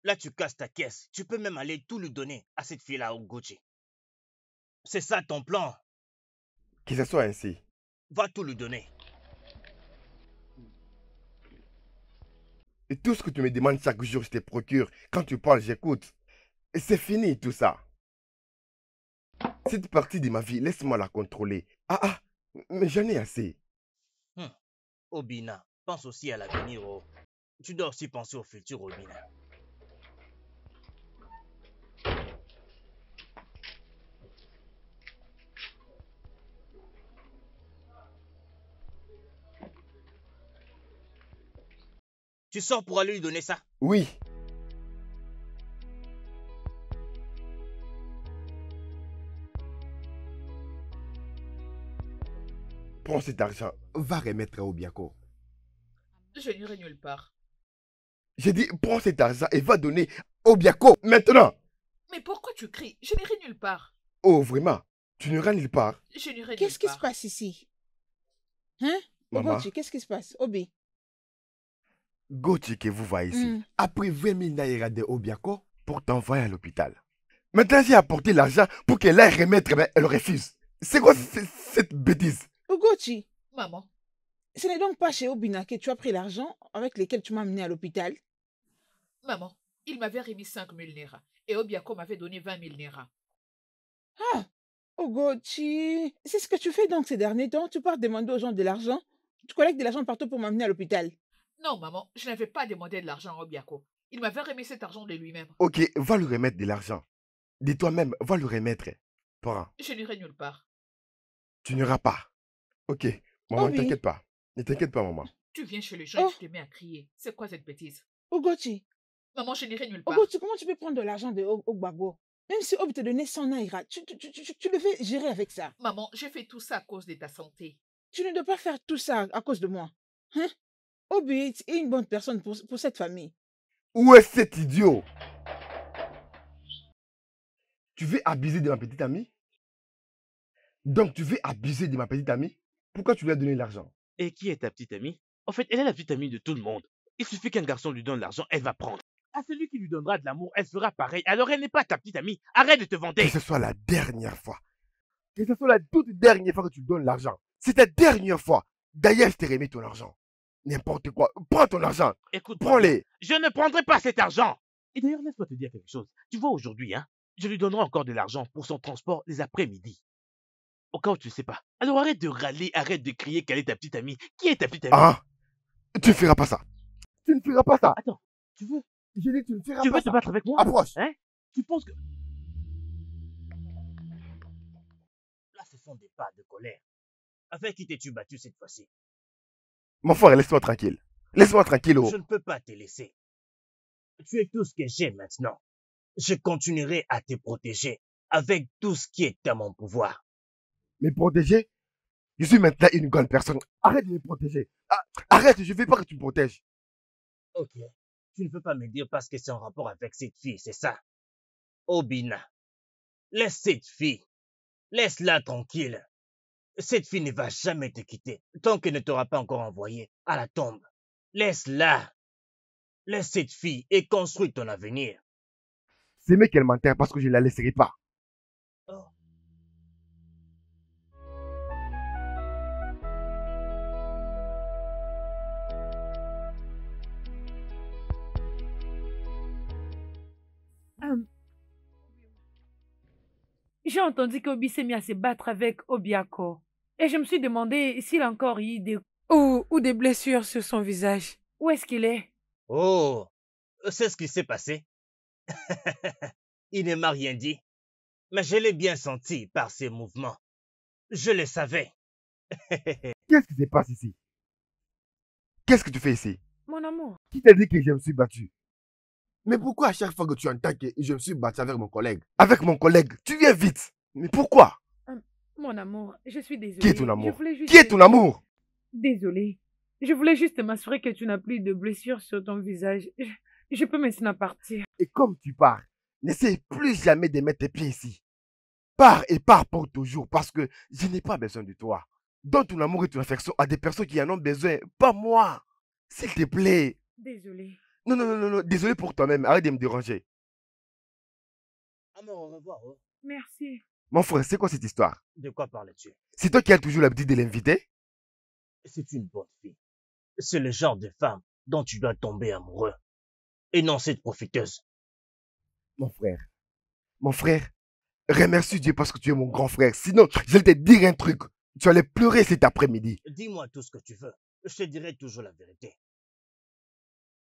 Là, tu casses ta caisse. Tu peux même aller tout lui donner à cette fille-là au Gucci. C'est ça ton plan. Que ce soit ainsi. Va tout lui donner. Et tout ce que tu me demandes chaque jour, je te procure. Quand tu parles, j'écoute. Et c'est fini tout ça. Cette partie de ma vie, laisse-moi la contrôler. Ah, mais j'en ai assez. Obina, pense aussi à l'avenir. Oh. Tu dois aussi penser au futur, Obina. Tu sors pour aller lui donner ça? Oui. Prends cet argent, va remettre à Obiako. Je n'irai nulle part. J'ai dit, prends cet argent et va donner Obiako maintenant. Mais pourquoi tu cries? Je n'irai nulle part. Oh, vraiment? Tu ne nulle part? Je n'irai nulle Qu'est-ce qui se part. passe ici? Hein? Maman, Ogochi, qu'est-ce qui se passe? Obi. Gauthier que vous voyez ici Hmm. a pris 20 000 naira de Obiako pour t'envoyer à l'hôpital. Maintenant, j'ai apporté l'argent pour qu'elle aille remettre, mais elle refuse. C'est quoi cette bêtise? Ogochi, Maman, ce n'est donc pas chez Obina que tu as pris l'argent avec lequel tu m'as amené à l'hôpital? maman, il m'avait remis 5 000 naira et Obiako m'avait donné 20 000 naira. Ah, Ogochi, c'est ce que tu fais donc ces derniers temps? Tu pars demander aux gens de l'argent? Tu collectes de l'argent partout pour m'amener à l'hôpital? Non, maman, je n'avais pas demandé de l'argent à Obiako. Il m'avait remis cet argent de lui-même. Ok, va lui remettre de l'argent. De toi-même, va lui remettre. Prends, Je n'irai nulle part. tu n'iras pas. Ok, maman, ne Obi. t'inquiète pas. Ne t'inquiète pas, maman. Tu viens chez les gens et Oh. tu te mets à crier. C'est quoi cette bêtise? Ogochi, Maman, je n'irai nulle part. Ogo, comment tu peux prendre de l'argent de Ogbagbo? Même si Obi te donnait 100 naira, tu devais gérer avec ça. Maman, j'ai fait tout ça à cause de ta santé. Tu ne dois pas faire tout ça à cause de moi. Hein? Obi est une bonne personne pour cette famille. Où est cet idiot? Tu veux abuser de ma petite amie? Donc tu veux abuser de ma petite amie? Pourquoi tu lui as donné l'argent? Et qui est ta petite amie? En fait, elle est la petite amie de tout le monde. Il suffit qu'un garçon lui donne l'argent, elle va prendre. À celui qui lui donnera de l'amour, elle fera pareil. Alors elle n'est pas ta petite amie. Arrête de te vanter. Que ce soit la dernière fois. Que ce soit la toute dernière fois que tu donnes l'argent. C'est ta dernière fois. D'ailleurs, je t'ai remis ton argent. N'importe quoi. Prends ton argent. Écoute, prends-les. Je ne prendrai pas cet argent. Et d'ailleurs, laisse-moi te dire quelque chose. Tu vois, aujourd'hui, je lui donnerai encore de l'argent pour son transport les après-midi. Au cas où tu ne sais pas. Alors arrête de râler, arrête de crier qu'elle est ta petite amie. Qui est ta petite amie? Ah, tu ne feras pas ça. Tu ne feras pas ça. Attends, tu veux? J'ai dit que tu ne feras Tu pas veux ça. te battre avec moi? Approche. Hein? Tu penses que... Là, ce sont des pas de colère. Avec qui t'es-tu battu cette fois-ci? Mon frère, laisse-moi tranquille. Laisse-moi tranquille. Oh. Je ne peux pas te laisser. Tu es tout ce que j'ai maintenant. Je continuerai à te protéger avec tout ce qui est à mon pouvoir. Me protéger? Je suis maintenant une grande personne. Arrête de me protéger. Arrête, je ne veux pas que tu me protèges. Ok. Tu ne peux pas me dire parce que c'est en rapport avec cette fille, c'est ça? Obina, laisse cette fille. Laisse-la tranquille. Cette fille ne va jamais te quitter tant qu'elle ne t'aura pas encore envoyé à la tombe. Laisse-la. Laisse cette fille et construis ton avenir. C'est mieux qu'elle m'enterre parce que je ne la laisserai pas. Oh. J'ai entendu qu'Obi s'est mis à se battre avec Obiako. Et je me suis demandé s'il a encore eu ou des blessures sur son visage. Où est-ce qu'il est? Oh, c'est ce qui s'est passé. Il ne m'a rien dit, mais je l'ai bien senti par ses mouvements. Je le savais. Qu'est-ce qui se passe ici? Qu'est-ce que tu fais ici? Mon amour. Qui t'a dit que je me suis battu? Mais pourquoi à chaque fois que tu entends que je me suis battu avec mon collègue? Avec mon collègue, tu viens vite. Mais pourquoi? Mon amour, je suis désolée. Qui est ton amour? Juste... Qui est ton amour? Désolée. Je voulais juste m'assurer que tu n'as plus de blessures sur ton visage. Je peux maintenant partir. Et comme tu pars, n'essaie plus jamais de mettre tes pieds ici. Pars et pars pour toujours parce que je n'ai pas besoin de toi. Donne ton amour et ton affection à des personnes qui en ont besoin, pas moi. S'il te plaît. Désolée. Non. Désolé pour toi-même. Arrête de me déranger. Amour, au revoir. Oh. Merci. Mon frère, c'est quoi cette histoire? De quoi parles-tu? C'est toi qui as toujours l'habitude de l'inviter? C'est une bonne fille. C'est le genre de femme dont tu dois tomber amoureux. Et non cette profiteuse. Mon frère, remercie Dieu parce que tu es mon grand frère. Sinon, je vais te dire un truc. Tu allais pleurer cet après-midi. Dis-moi tout ce que tu veux. Je te dirai toujours la vérité.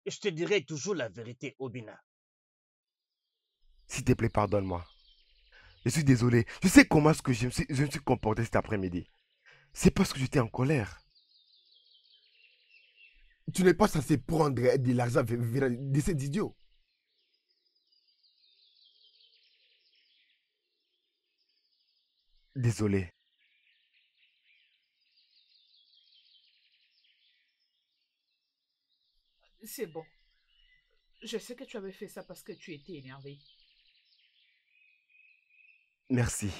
Je te dirai toujours la vérité, Obina. S'il te plaît, pardonne-moi. Je suis désolé. Je sais comment est-ce que je me suis comporté cet après-midi. C'est parce que j'étais en colère. Tu n'es pas censé prendre de l'argent de ces idiots. Désolé. C'est bon. Je sais que tu avais fait ça parce que tu étais énervé. Merci.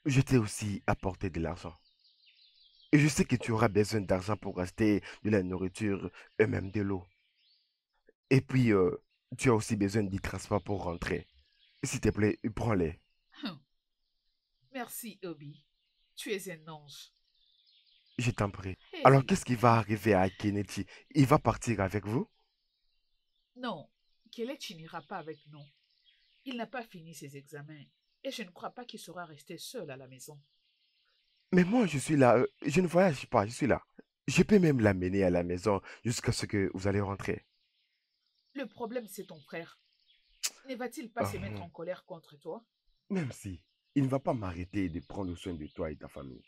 Je t'ai aussi apporté de l'argent. Et je sais que tu auras besoin d'argent pour acheter de la nourriture et même de l'eau. Et puis, tu as aussi besoin du transport pour rentrer. S'il te plaît, prends-les. Merci, Obi. Tu es un ange. Je t'en prie. Hey. Alors, qu'est-ce qui va arriver à Kennedy? Il va partir avec vous? Non, Kelechi n'ira pas avec nous. Il n'a pas fini ses examens et je ne crois pas qu'il sera resté seul à la maison. Mais moi, je suis là. Je ne voyage pas, je suis là. Je peux même l'amener à la maison jusqu'à ce que vous allez rentrer. Le problème, c'est ton frère. Ne va-t-il pas se mettre en colère contre toi? Même si, il ne va pas m'arrêter de prendre soin de toi et ta famille.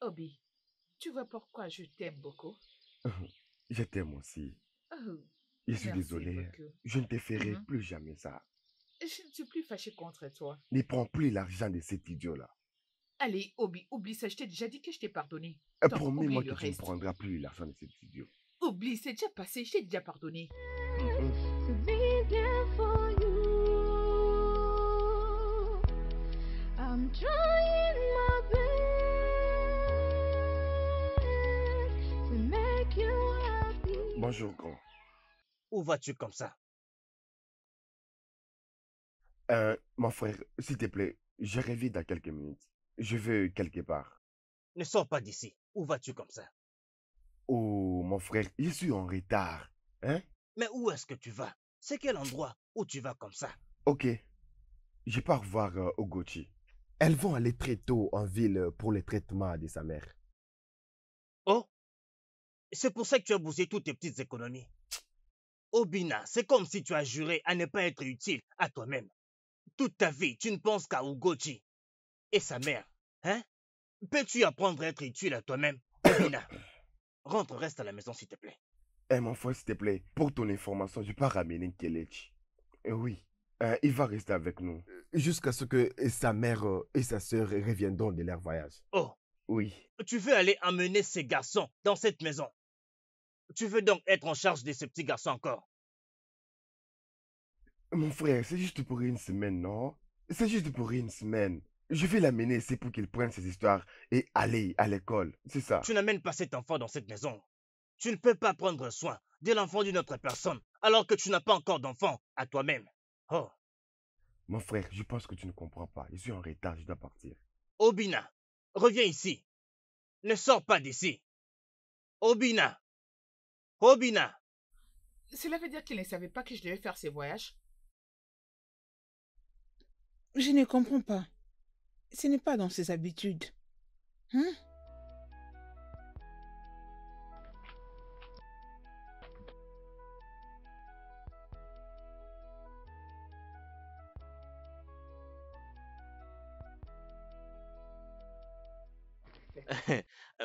Obi, tu vois pourquoi je t'aime beaucoup? Je t'aime aussi. Oh, Je suis merci désolé. beaucoup. Je ne te ferai Mhm. plus jamais ça. Je ne suis plus fâchée contre toi. Ne prends plus l'argent de cet idiot-là. Allez, oublie ça. Je t'ai déjà dit que je t'ai pardonné. Et Donc, promets-moi oublie le que tu ne reste. prendras plus l'argent de cet idiot. Oublie, c'est déjà passé. Je t'ai déjà pardonné. To be there for you. I'm trying my best to make you happy. Bonjour, grand. Où vas-tu comme ça? Mon frère, s'il te plaît, je reviens dans quelques minutes. Je vais quelque part. Ne sors pas d'ici. Où vas-tu comme ça? Oh, mon frère, je suis en retard. Hein? Mais où est-ce que tu vas? C'est quel endroit où tu vas comme ça? Ok, je pars voir Ogochi. Elles vont aller très tôt en ville pour le traitement de sa mère. Oh, c'est pour ça que tu as bousillé toutes tes petites économies. Obina, c'est comme si tu as juré à ne pas être utile à toi-même. Toute ta vie, tu ne penses qu'à Ugochi et sa mère. Hein? Peux-tu apprendre à être utile à toi-même? Obina, rentre, reste à la maison s'il te plaît. Eh, mon frère, s'il te plaît, pour ton information, je pars ramener Kelechi. Oui, il va rester avec nous. Jusqu'à ce que sa mère et sa sœur reviendront de leur voyage. Oh, Oui. tu veux aller amener ces garçons dans cette maison? Tu veux donc être en charge de ces petits garçons encore? Mon frère, c'est juste pour une semaine, non? C'est juste pour une semaine. Je vais l'amener ici pour qu'il prenne ses histoires et aller à l'école. C'est ça. Tu n'amènes pas cet enfant dans cette maison. Tu ne peux pas prendre soin de l'enfant d'une autre personne alors que tu n'as pas encore d'enfant à toi-même. Oh, Mon frère, je pense que tu ne comprends pas. Je suis en retard, je dois partir. Obina, reviens ici. Ne sors pas d'ici. Obina. Obina. Cela veut dire qu'il ne savait pas que je devais faire ces voyages. Je ne comprends pas. Ce n'est pas dans ses habitudes. Hein?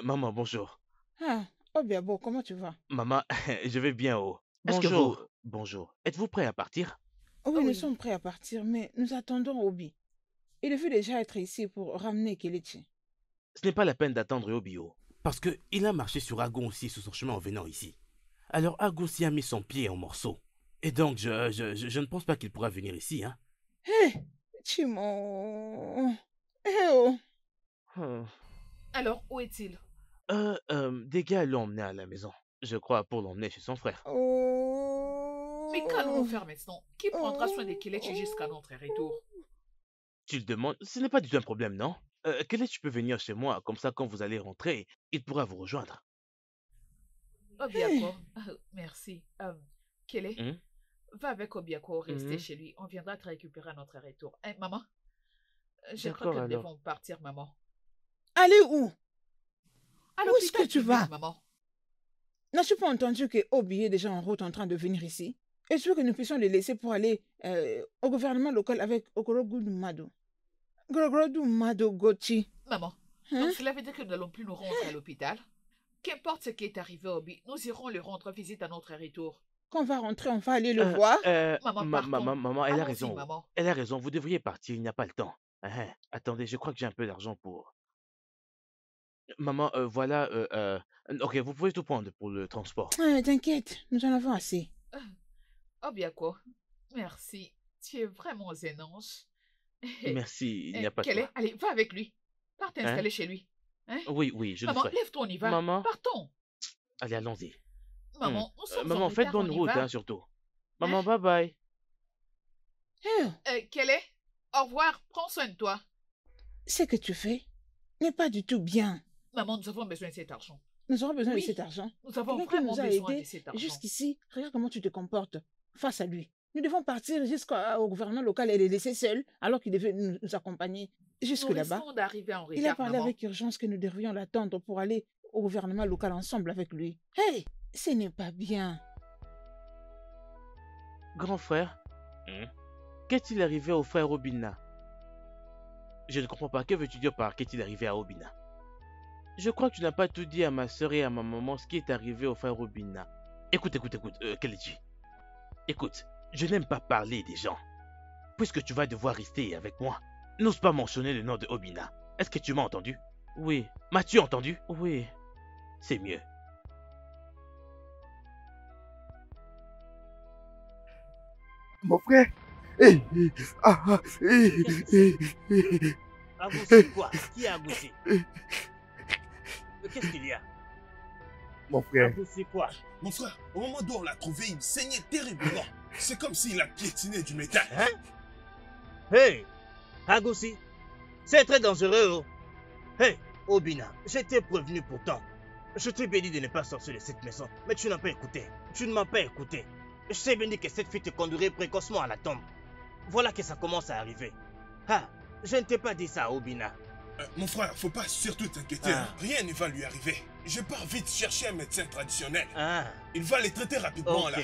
Maman, bonjour. Ah, Obiabo, comment tu vas? Maman, je vais bien, oh. Bonjour. Bonjour. Êtes-vous prêt à partir? Oh oui, nous Oui. sommes prêts à partir, mais nous attendons Obi. Il devait déjà être ici pour ramener Kelechi. Ce n'est pas la peine d'attendre Obio. Parce que il a marché sur Agon aussi sur son chemin en venant ici. Alors Agon s'y a mis son pied en morceaux. Et donc je ne pense pas qu'il pourra venir ici, hein. Hé, Chimo. Eh oh. Hmm. Alors, où est-il? Des gars l'ont emmené à la maison. Je crois pour l'emmener chez son frère. Oh. Mais qu'allons-nous faire maintenant? Qui prendra soin de Kelechi jusqu'à notre retour? Tu le demandes, ce n'est pas du tout un problème, non? Tu peux venir chez moi, comme ça quand vous allez rentrer, il pourra vous rejoindre. Obiako, merci. Kele, Hmm? va avec Obiako rester Mhm. chez lui. On viendra te récupérer à notre retour. Hein, maman? Je crois D'accord, que nous alors. devons partir, maman. Allez où? À Où est-ce l'hôpital que tu public, vas? maman. N'as-tu pas entendu que Obi est déjà en route en train de venir ici? Et tu veux que nous puissions les laisser pour aller au gouvernement local avec Okorogu Mado? Okorogu Mado Gochi. Maman, Hein? donc cela veut dire que nous n'allons plus nous rendre à l'hôpital? Qu'importe ce qui est arrivé à Obi, nous irons lui rendre visite à notre retour. Quand on va rentrer, on va aller le voir. Maman, Maman, elle a Allons-y, raison. maman. Elle a raison, vous devriez partir, il n'y a pas le temps. Attendez, je crois que j'ai un peu d'argent pour... Maman, voilà, ok, vous pouvez tout prendre pour le transport. Ah, t'inquiète, nous en avons assez. Obiako, merci. Tu es vraiment un ange. Merci, il n'y a pas de Kele, quoi. allez, va avec lui. Pars t'installer chez lui. Hein? Oui, oui, je le Maman, ferai. lève-toi, on y va. Maman. Partons. Allez, allons-y. Maman, nous sommes en Maman, faites retard, bonne on y route, va. hein, surtout. Maman, bye bye. Oh, Kele, au revoir, prends soin de toi. ce que tu fais n'est pas du tout bien. Maman, nous avons besoin de cet argent. Nous aurons besoin Oui. de cet argent. Nous avons Quelqu'un qui vraiment nous a besoin de aidés cet argent. jusqu'ici, regarde comment tu te comportes face à lui. Nous devons partir jusqu'au gouvernement local et les laisser seuls alors qu'il devait nous accompagner jusque Nous là-bas. risquons d'arriver en retard, Il a parlé maman. avec urgence que nous devrions l'attendre pour aller au gouvernement local ensemble avec lui. Hey, ce n'est pas bien. Grand frère, qu'est-il arrivé au frère Obina? Je ne comprends pas. Que veux-tu dire par qu'est-il arrivé à Obina? Je crois que tu n'as pas tout dit à ma soeur et à ma maman ce qui est arrivé au frère Obina. Écoute, Kelechi. Écoute, je n'aime pas parler des gens. Puisque tu vas devoir rester avec moi, n'ose pas mentionner le nom de Obina. Est-ce que tu m'as entendu? Oui. M'as-tu entendu? Oui. C'est mieux. Mon frère. Agouti quoi? Qui a agouti? Qu'est-ce qu'il y a? Mon frère. Agouti quoi? Mon frère, au moment où on l'a trouvé, il saignait terriblement. C'est comme s'il a piétiné du métal. Hein? Hey! Agouti, c'est très dangereux, oh. Hey, Obina, je t'ai prévenu pourtant. Je t'ai bien dit de ne pas sortir de cette maison, mais tu n'as pas écouté. Tu ne m'as pas écouté. Je t'ai bien dit que cette fille te conduirait précocement à la tombe. Voilà que ça commence à arriver. Ah, je ne t'ai pas dit ça, Obina. Mon frère, faut pas surtout t'inquiéter. Ah. Hein. Rien ne va lui arriver. Je pars vite chercher un médecin traditionnel. Ah, Il va les traiter rapidement ok. là.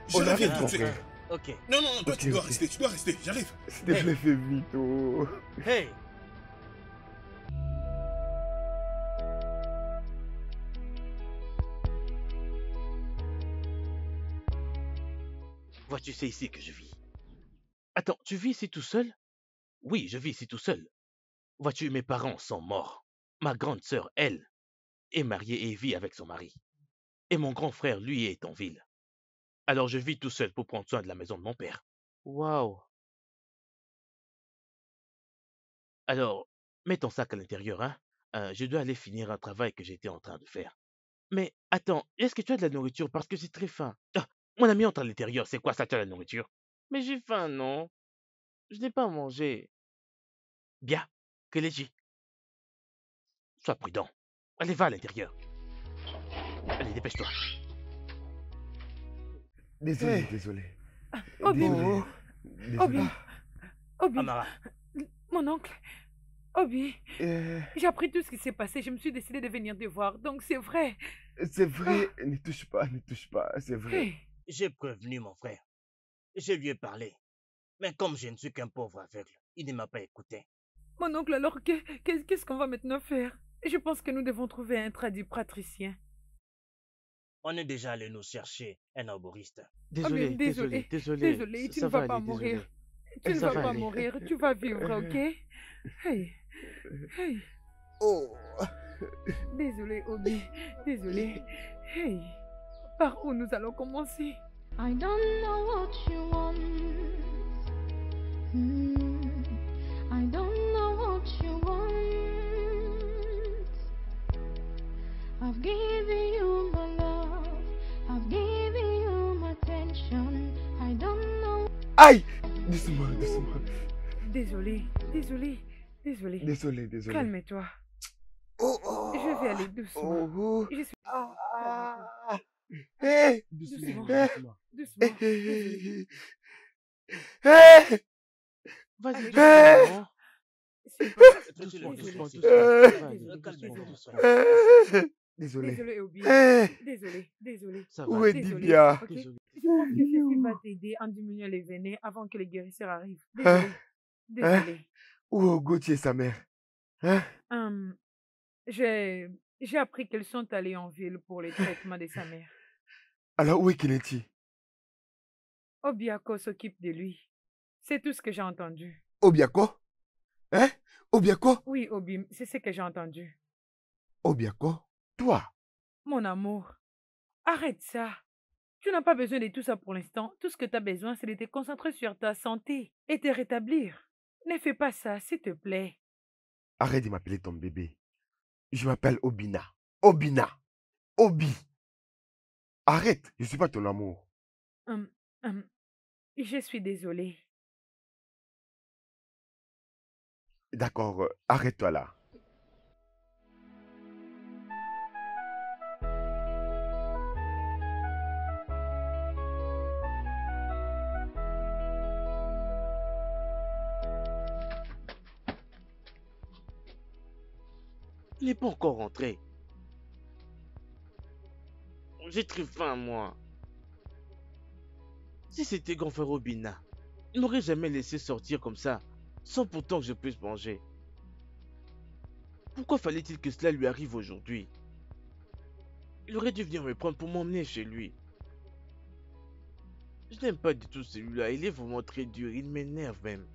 Je On reviens arrive, tout de mon suite. frère. Ok. Non, toi Ok, tu dois ok. rester, j'arrive. S'il te plaît, fais vite. Oh. Hey! Vois-tu, c'est ici que je vis. Attends, tu vis ici tout seul? Oui, je vis ici tout seul. Vois-tu, mes parents sont morts. Ma grande sœur, elle, est mariée et vit avec son mari. Et mon grand frère, lui, est en ville. Alors je vis tout seul pour prendre soin de la maison de mon père. Waouh! Alors, mets ton sac à l'intérieur, hein? Je dois aller finir un travail que j'étais en train de faire. Mais attends, est-ce que tu as de la nourriture? Parce que c'est très faim. Ah, mon ami entre à l'intérieur, c'est quoi ça, tu as la nourriture? Mais j'ai faim, non? Je n'ai pas mangé. Bien, Kelechi, sois prudent. Allez, va à l'intérieur. Allez, dépêche-toi. Désolé, Hey. désolé. Obi, Désolé. Obi, Désolé. Obi, Amara, mon oncle. Obi, Euh, j'ai appris tout ce qui s'est passé. Je me suis décidé de venir te voir. Donc c'est vrai. c'est vrai, ne touche pas, c'est vrai. Hey, j'ai prévenu mon frère. Je lui ai parlé. Mais comme je ne suis qu'un pauvre aveugle, il ne m'a pas écouté. mon oncle, alors qu'est-ce qu'on va maintenant faire? Je pense que nous devons trouver un praticien. On est déjà allé nous chercher un arboriste. Désolé, désolé, désolé. désolé, tu Ça ne va vas pas aller, désolé. mourir. Tu ne Ça vas va pas aller. mourir, tu vas vivre, ok? Hey, hey, Oh. désolé, Obi, désolé. Hey, par où nous allons commencer? I don't know what you want. I don't know what you want. I've given you my love. I've given you my attention. I don't know. Aïe! Doucement, doucement. Désolé, désolé, désolé. Désolé, désolé. Calme-toi. Oh, oh. Je vais aller doucement. Oh, oh. Je suis... Ah. Hey! Doucement. Doucement. Doucement. Désolé. Hey! Vas-y, Hey! doucement. Doucement, Doucement, doucement, doucement. Désolé. Désolé, Obi. Hey! Désolé. Ça Où va. est Désolé. Dibia? Ok. Désolé. Je pense que ceci va t'aider en diminuant les veines avant que les guérisseurs arrivent. Hein? Désolé. Où est Gauthier et sa mère? Hein? Hum, j'ai appris qu'elles sont allées en ville pour les traitements de sa mère. Alors où est Kelechi? Obiako s'occupe de lui. C'est tout ce que j'ai entendu. Obiako? Hein? Obiako? Oui, Obi, c'est ce que j'ai entendu. Obiako? Toi? Mon amour, arrête ça. Tu n'as pas besoin de tout ça pour l'instant. Tout ce que tu as besoin, c'est de te concentrer sur ta santé et te rétablir. Ne fais pas ça, s'il te plaît. Arrête de m'appeler ton bébé. Je m'appelle Obina. Obina. Obi. Arrête, je suis pas ton amour. Hum, je suis désolée. D'accord, arrête-toi là. Il n'est pas encore rentré. J'ai très faim, moi. Si c'était grand frère Obina, il n'aurait jamais laissé sortir comme ça, sans pourtant que je puisse manger. Pourquoi fallait-il que cela lui arrive aujourd'hui? Il aurait dû venir me prendre pour m'emmener chez lui. Je n'aime pas du tout celui-là, il est vraiment très dur, il m'énerve même.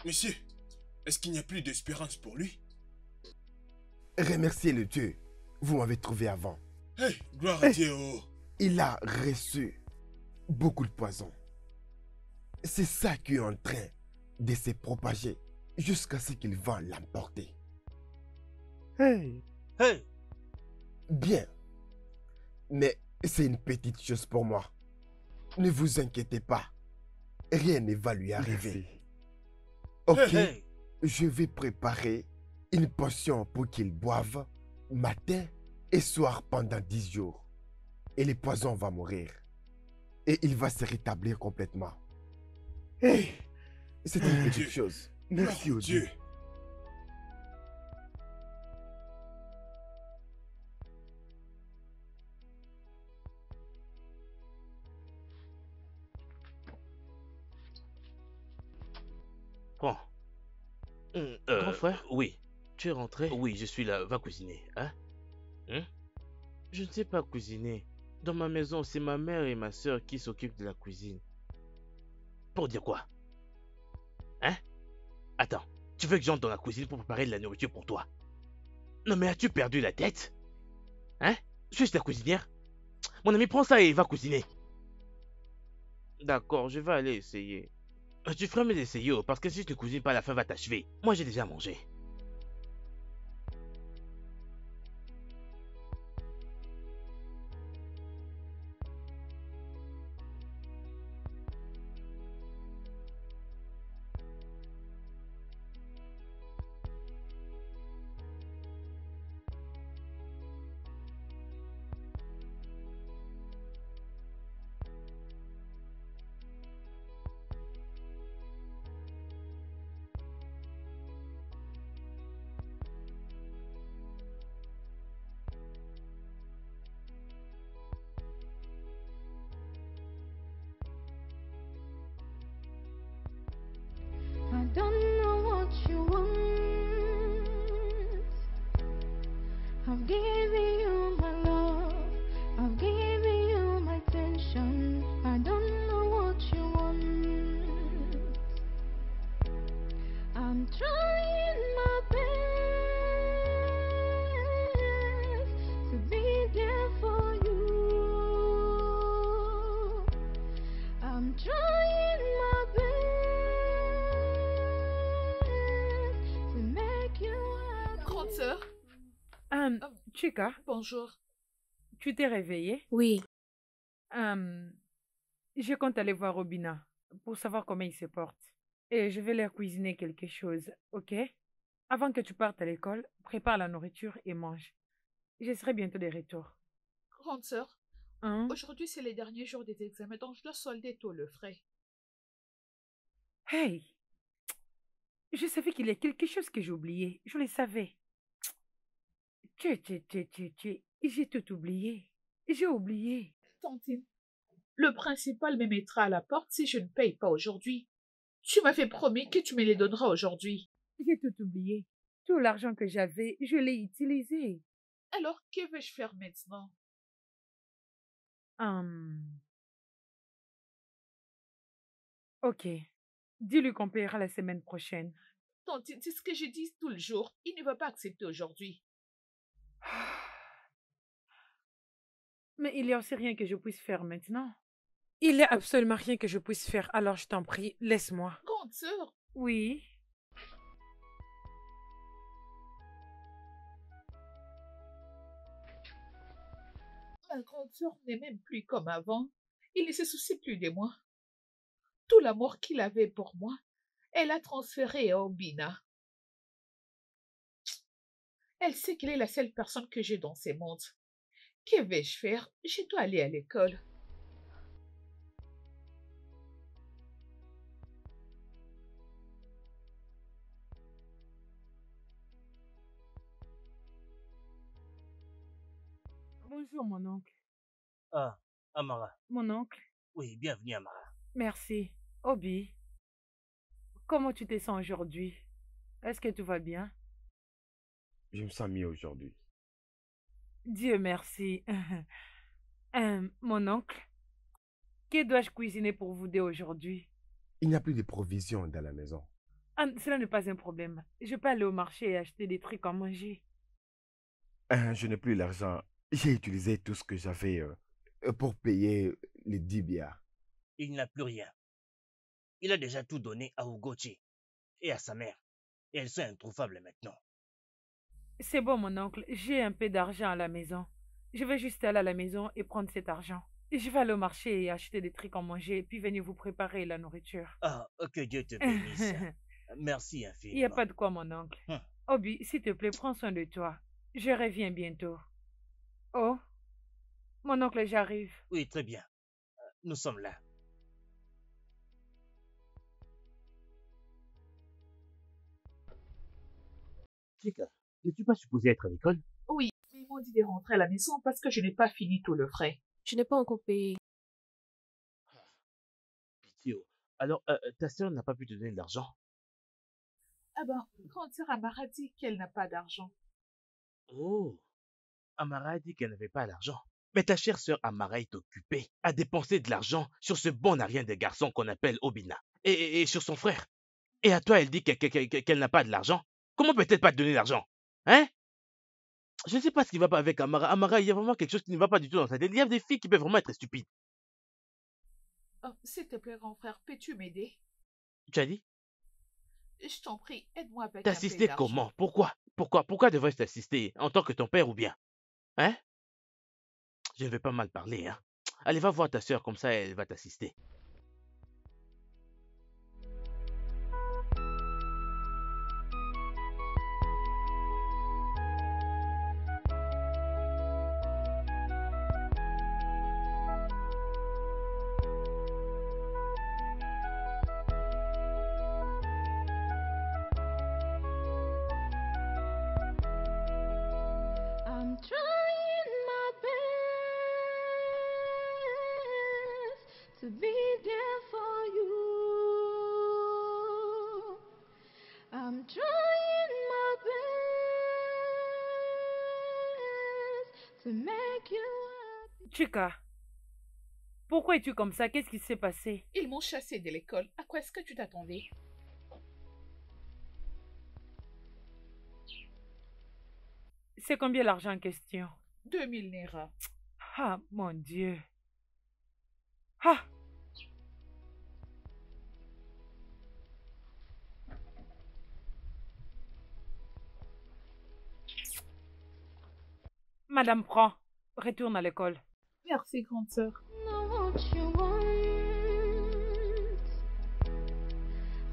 Monsieur, est-ce qu'il n'y a plus d'espérance pour lui? Remerciez le Dieu. Vous m'avez trouvé avant. Hey, gloire à Dieu. Oh. Il a reçu beaucoup de poison. C'est ça qui est en train de se propager jusqu'à ce qu'il va l'emporter. Hey! Bien. Mais c'est une petite chose pour moi. Ne vous inquiétez pas. Rien ne va lui arriver. Ok, Hey! je vais préparer une potion pour qu'il boive matin et soir pendant 10 jours. Et le poison va mourir. Et il va se rétablir complètement. Hey, c'est une petite Dieu. chose. Gloire Merci à au Dieu. Dieu. Prends. Grand frère? Oui. Tu es rentré? Oui, je suis là. Va cuisiner, hein? Je ne sais pas cuisiner. Dans ma maison, c'est ma mère et ma soeur qui s'occupent de la cuisine. Pour dire quoi? Hein? Attends, tu veux que j'entre dans la cuisine pour préparer de la nourriture pour toi? Non mais as-tu perdu la tête? Hein? Suis-je ta cuisinière? Mon ami, prends ça et va cuisiner. D'accord, je vais aller essayer. Tu ferais mieux d'essayer, parce que si je ne cuisine pas, la faim va t'achever. Moi, j'ai déjà mangé. I don't know what you want. I've given you my love. I've given you my attention. I don't know what you want. I'm trying my best to be there for you. I'm trying my best to make you happy. Grande sœur, Chica, bonjour. tu t'es réveillée? Oui, Je compte aller voir Robina pour savoir comment il se porte. Et je vais leur cuisiner quelque chose, ok? Avant que tu partes à l'école, prépare la nourriture et mange. Je serai bientôt de retour. Grande sœur, Hein? aujourd'hui c'est les derniers jours des examens, donc je dois solder tout le frais. Hey! Je savais qu'il y a quelque chose que j'ai oublié. Je le savais. J'ai tout oublié. J'ai oublié. Tantine, le principal me mettra à la porte si je ne paye pas aujourd'hui. Tu m'avais promis que tu me les donneras aujourd'hui. J'ai tout oublié. Tout l'argent que j'avais, je l'ai utilisé. Alors, que vais-je faire maintenant? Ok. Dis-lui qu'on paiera la semaine prochaine. Tantine, c'est ce que je dis tout le jour. Il ne va pas accepter aujourd'hui. Mais il n'y a aussi rien que je puisse faire maintenant. Il n'y a absolument rien que je puisse faire, alors je t'en prie, laisse-moi. Grande sœur, Oui. ma grande sœur n'est même plus comme avant. Il ne se soucie plus de moi. Tout l'amour qu'il avait pour moi, elle a transféré à Obina. Elle sait qu'elle est la seule personne que j'ai dans ce monde. Que vais-je faire? Je dois aller à l'école. Bonjour, mon oncle. Ah, Amara. Mon oncle, Oui, bienvenue, Amara. merci. Obi, comment tu te sens aujourd'hui? Est-ce que tout va bien? Je me sens mieux aujourd'hui. Dieu merci. Mon oncle, que dois-je cuisiner pour vous deux aujourd'hui? Il n'y a plus de provisions dans la maison. Ah, cela n'est pas un problème. Je peux aller au marché et acheter des trucs à manger. Je n'ai plus l'argent. J'ai utilisé tout ce que j'avais pour payer les 10 bières. Il n'a plus rien. Il a déjà tout donné à Ugochi et à sa mère. Et elles sont introuvables maintenant. C'est bon, mon oncle, j'ai un peu d'argent à la maison. Je vais juste aller à la maison et prendre cet argent. Et je vais aller au marché et acheter des trucs à manger, puis venir vous préparer la nourriture. Ah, que Dieu te bénisse. Merci Il n'y a infiniment. pas de quoi, mon oncle. Obi, s'il te plaît, prends soin de toi. Je reviens bientôt. Oh, mon oncle, j'arrive. Oui, très bien. Nous sommes là. Chika, n'es-tu pas supposé être à l'école? Oui, mais ils m'ont dit de rentrer à la maison parce que je n'ai pas fini tout le frais. Je n'ai pas encore payé. Pitié. Alors, ta sœur n'a pas pu te donner de l'argent? Ah ben, grande sœur Amara dit qu'elle n'a pas d'argent. Oh, Amara a dit qu'elle n'avait pas d'argent. Mais ta chère sœur Amara est occupée à dépenser de l'argent sur ce bon à rien de garçon qu'on appelle Obina. Et sur son frère. Et à toi, elle dit qu'elle n'a pas de l'argent. Comment peut-elle pas te donner l'argent? Hein? Je ne sais pas ce qui va pas avec Amara. Amara, il y a vraiment quelque chose qui ne va pas du tout dans sa tête. Il y a des filles qui peuvent vraiment être stupides. Oh, s'il te plaît, grand frère, peux-tu m'aider? Tu as dit? Je t'en prie, aide-moi avec un peu T'assister d'argent. comment? Pourquoi devrais-je t'assister? En tant que ton père ou bien? Hein? Je ne vais pas mal parler, hein. Allez, va voir ta sœur, comme ça elle va t'assister. I'm trying my best to be there for you. I'm trying my best to make you happy. Chika, pourquoi es-tu comme ça? Qu'est-ce qui s'est passé? Ils m'ont chassé de l'école. À quoi est-ce que tu t'attendais? C'est combien l'argent en question? 2000 Naira. Ah, mon Dieu. Ah! Madame, prends. Retourne à l'école. Merci, grande sœur. Know what you want.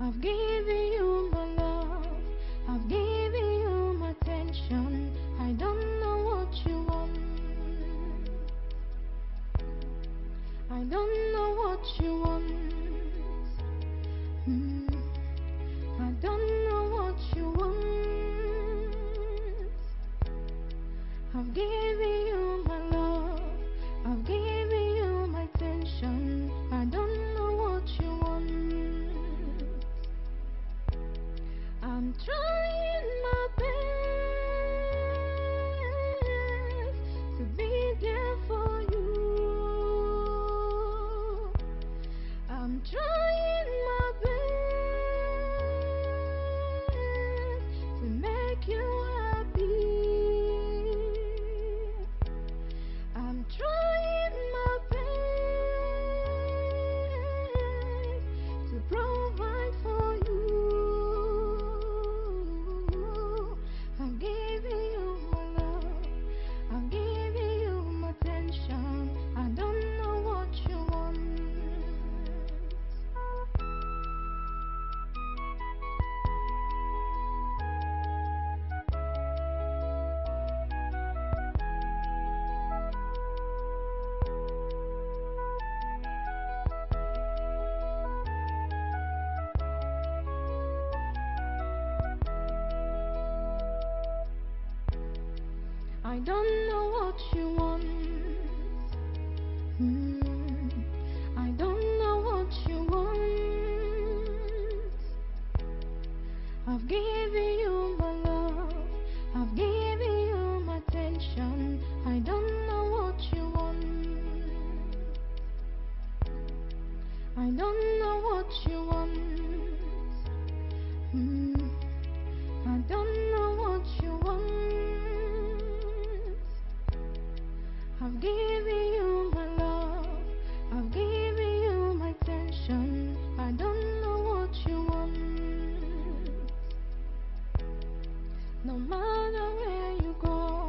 I've given you my love. I've given you my attention. I don't know what you want. I don't know what you want. I don't know what you want. I've given you my love. I've given you my attention. I don't know what you want. I'm trying my best to be there for you. I'm trying my best to make you happy. I don't know what you want. I don't know what you want. I've given you my love. I've given you my attention. I don't know what you want. I don't know what you want. I don't know what you want. I've given you my love. I've given you my attention. I don't know what you want. No matter where you go,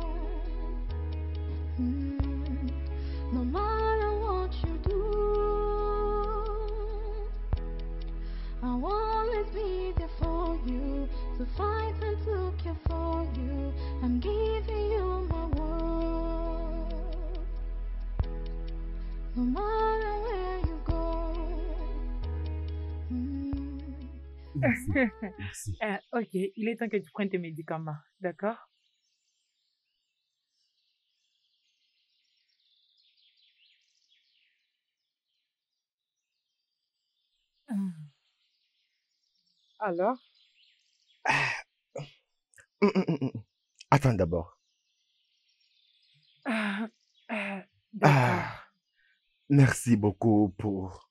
no matter what you do, I'll always be there for you, to fight and to care for you. I'm giving you my word. No matter where you go. Merci. Ok, il est temps que tu prennes tes médicaments, d'accord? Alors? Attends d'abord. D'accord. Merci beaucoup pour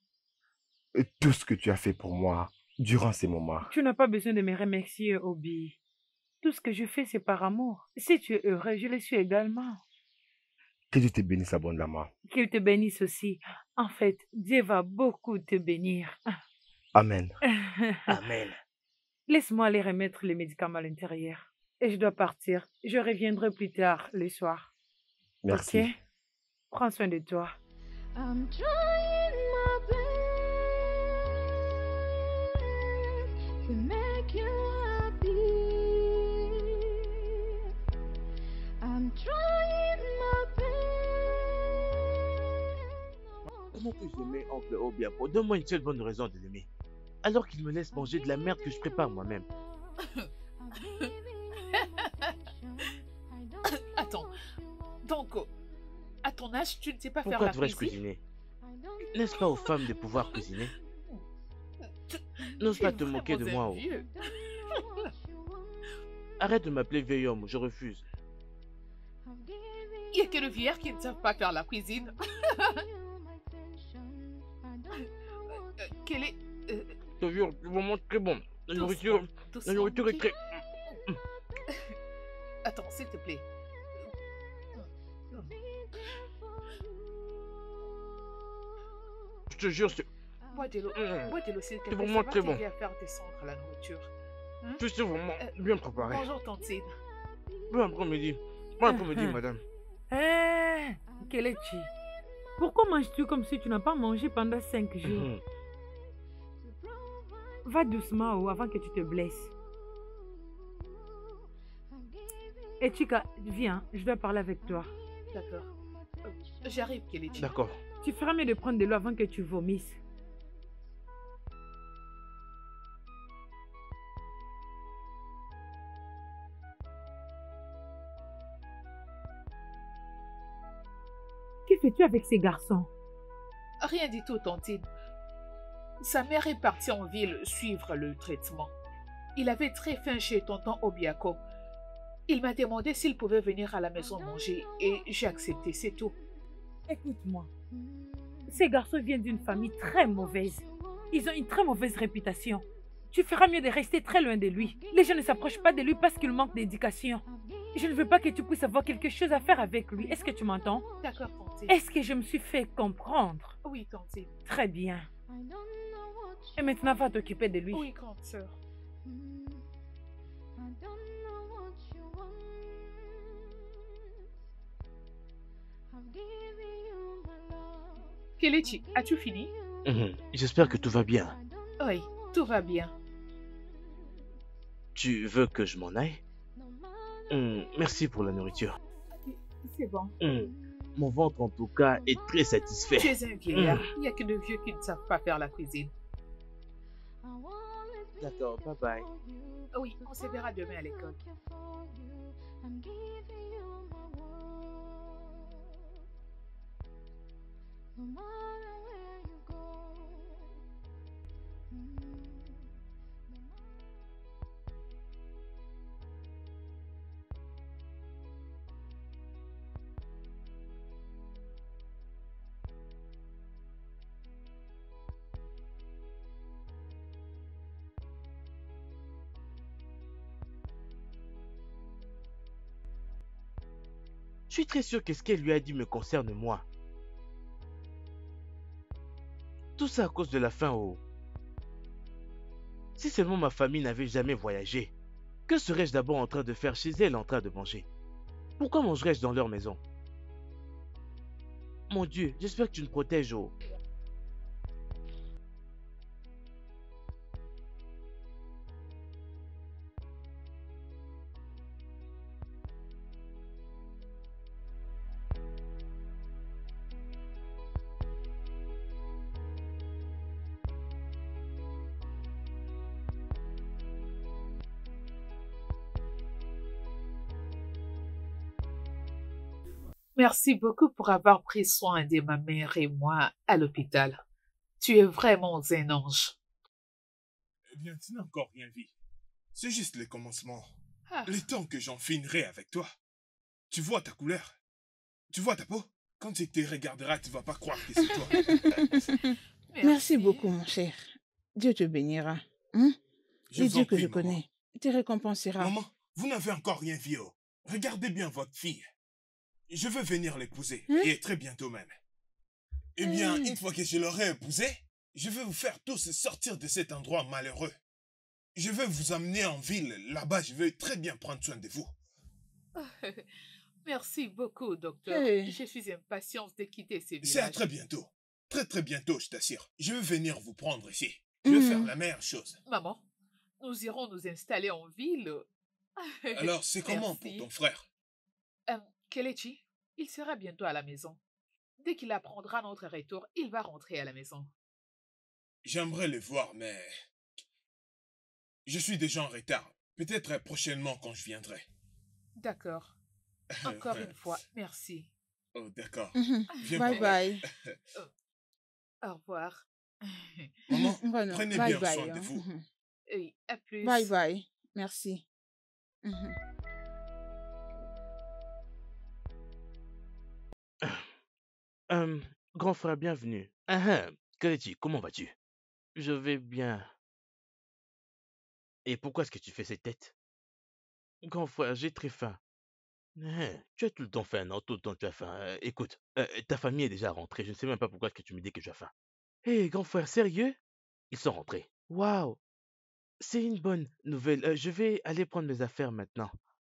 tout ce que tu as fait pour moi durant ces moments. Tu n'as pas besoin de me remercier, Obi. Tout ce que je fais, c'est par amour. Si tu es heureux, je le suis également. Que Dieu te bénisse abondamment. Qu'il te bénisse aussi. En fait, Dieu va beaucoup te bénir. Amen. Amen. Laisse-moi aller remettre les médicaments à l'intérieur. Et je dois partir. Je reviendrai plus tard, le soir. Merci. Ok? Prends soin de toi. I'm trying my best to make you happy. I'm trying my best. Comment que je mets oncle Obiapo? Donne-moi une seule bonne raison de l'aimer. Alors qu'il me laisse manger de la merde que je prépare moi-même. Attends. Donc, à ton âge, tu ne sais pas faire Pourquoi la devrais-je cuisine? cuisiner? N'est-ce pas aux femmes de pouvoir cuisiner? N'ose Tu es pas te moquer de vraiment moi. un vieux. Arrête de m'appeler vieil homme, je refuse. Il n'y a que les vieillards qui ne savent pas faire la cuisine. Quel est... Je te jure, c'est vraiment très bon. La nourriture est très... Attends, s'il te plaît. Je te jure, c'est Bois de l'eau. Bois de l'eau, s'il te plaît. vraiment Ça va très bon. t'aider à faire descendre la nourriture. C'est vraiment bien préparé. Bonjour, Tantine. Bon après-midi. Bon après-midi, madame. Hé, Kelechi, pourquoi manges-tu comme si tu n'as pas mangé pendant 5 jours? Va doucement avant que tu te blesses. Et Chika, viens, je dois parler avec toi. D'accord. J'arrive, Kelechi. D'accord. Tu feras mieux de prendre de l'eau avant que tu vomisses. Que fais-tu avec ces garçons? Rien du tout, Tantine. Sa mère est partie en ville suivre le traitement. Il avait très faim chez tonton Obiako. Il m'a demandé s'il pouvait venir à la maison manger et j'ai accepté, c'est tout. Écoute-moi. Ces garçons viennent d'une famille très mauvaise. Ils ont une très mauvaise réputation. Tu feras mieux de rester très loin de lui. Les gens ne s'approchent pas de lui parce qu'il manque d'éducation. Je ne veux pas que tu puisses avoir quelque chose à faire avec lui. Est-ce que tu m'entends? D'accord, Tantine. Est-ce que je me suis fait comprendre? Oui, Tantine. Très bien. Et maintenant, va t'occuper de lui. Oui, grande sœur. Kelechi, as-tu fini? J'espère que tout va bien. Oui, tout va bien. Tu veux que je m'en aille? Merci pour la nourriture. C'est bon. Mon ventre, en tout cas, est très satisfait. Tu es un vieillard. Il n'y a que de vieux qui ne savent pas faire la cuisine. D'accord, bye bye. Oui, on se verra demain à l'école. Je suis très sûr que ce qu'elle lui a dit me concerne moi. Tout ça à cause de la faim, oh. Si seulement ma famille n'avait jamais voyagé, que serais-je d'abord en train de faire chez elle en train de manger? Pourquoi mangerais-je dans leur maison? Mon Dieu, j'espère que tu me protèges, oh. Merci beaucoup pour avoir pris soin de ma mère et moi à l'hôpital. Tu es vraiment un ange. Eh bien, tu n'as encore rien vu. C'est juste le commencement. Ah, Le temps que j'en finirai avec toi. Tu vois ta couleur? Tu vois ta peau? Quand tu te regarderas, tu vas pas croire que c'est toi. Merci beaucoup, mon cher. Dieu te bénira. Hein? Je Les vous en dieux que prie, je maman. connais te récompensera. Maman, vous n'avez encore rien vu. Oh. Regardez bien votre fille. Je veux venir l'épouser, Hein? et très bientôt même. Eh bien, une fois que je l'aurai épousée, je vais vous faire tous sortir de cet endroit malheureux. Je vais vous amener en ville. Là-bas, je vais très bien prendre soin de vous. Merci beaucoup, docteur. Hey. Je suis impatiente de quitter ce C'est à village. très bientôt. Très très bientôt, je t'assure. Je vais venir vous prendre ici. Je vais faire la meilleure chose. Maman, nous irons nous installer en ville. Alors, c'est comment pour Merci. ton frère? Kelechi, il sera bientôt à la maison. Dès qu'il apprendra notre retour, il va rentrer à la maison. J'aimerais le voir, mais... je suis déjà en retard. Peut-être prochainement quand je viendrai. D'accord. Encore une fois, merci. Oh, d'accord. Viens Bye par là. bye. Au revoir. Maman, Bueno, prenez bye bien bye. soin de hein. vous. Oui, à plus. Bye bye. Merci. Grand frère, bienvenue. Kelechi, comment vas-tu? Je vais bien. Et pourquoi est-ce que tu fais cette tête? Grand frère, j'ai très faim. Tu as tout le temps faim, non? Tout le temps tu as faim. Écoute, ta famille est déjà rentrée. Je ne sais même pas pourquoi est-ce que tu me dis que tu as faim. Hé, grand frère, sérieux? Ils sont rentrés. Waouh, c'est une bonne nouvelle. Je vais aller prendre mes affaires maintenant.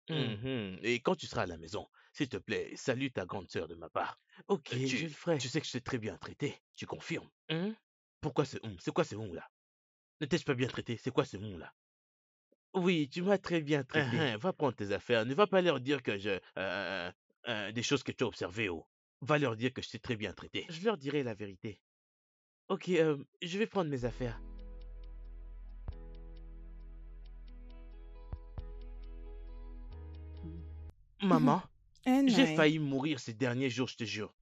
Et quand tu seras à la maison, s'il te plaît, salue ta grande sœur de ma part. Ok, je le ferai. Tu sais que je t'ai très bien traité. Tu confirmes? Pourquoi ce C'est quoi ce là? Ne t'ai-je pas bien traité? C'est quoi ce là? Oui, tu m'as très bien traité. Va prendre tes affaires. Ne va pas leur dire que des choses que tu as observées. Oh. Va leur dire que je t'ai très bien traité. Je leur dirai la vérité. Ok, je vais prendre mes affaires. Maman, j'ai Naï. failli mourir ces derniers jours, je te jure.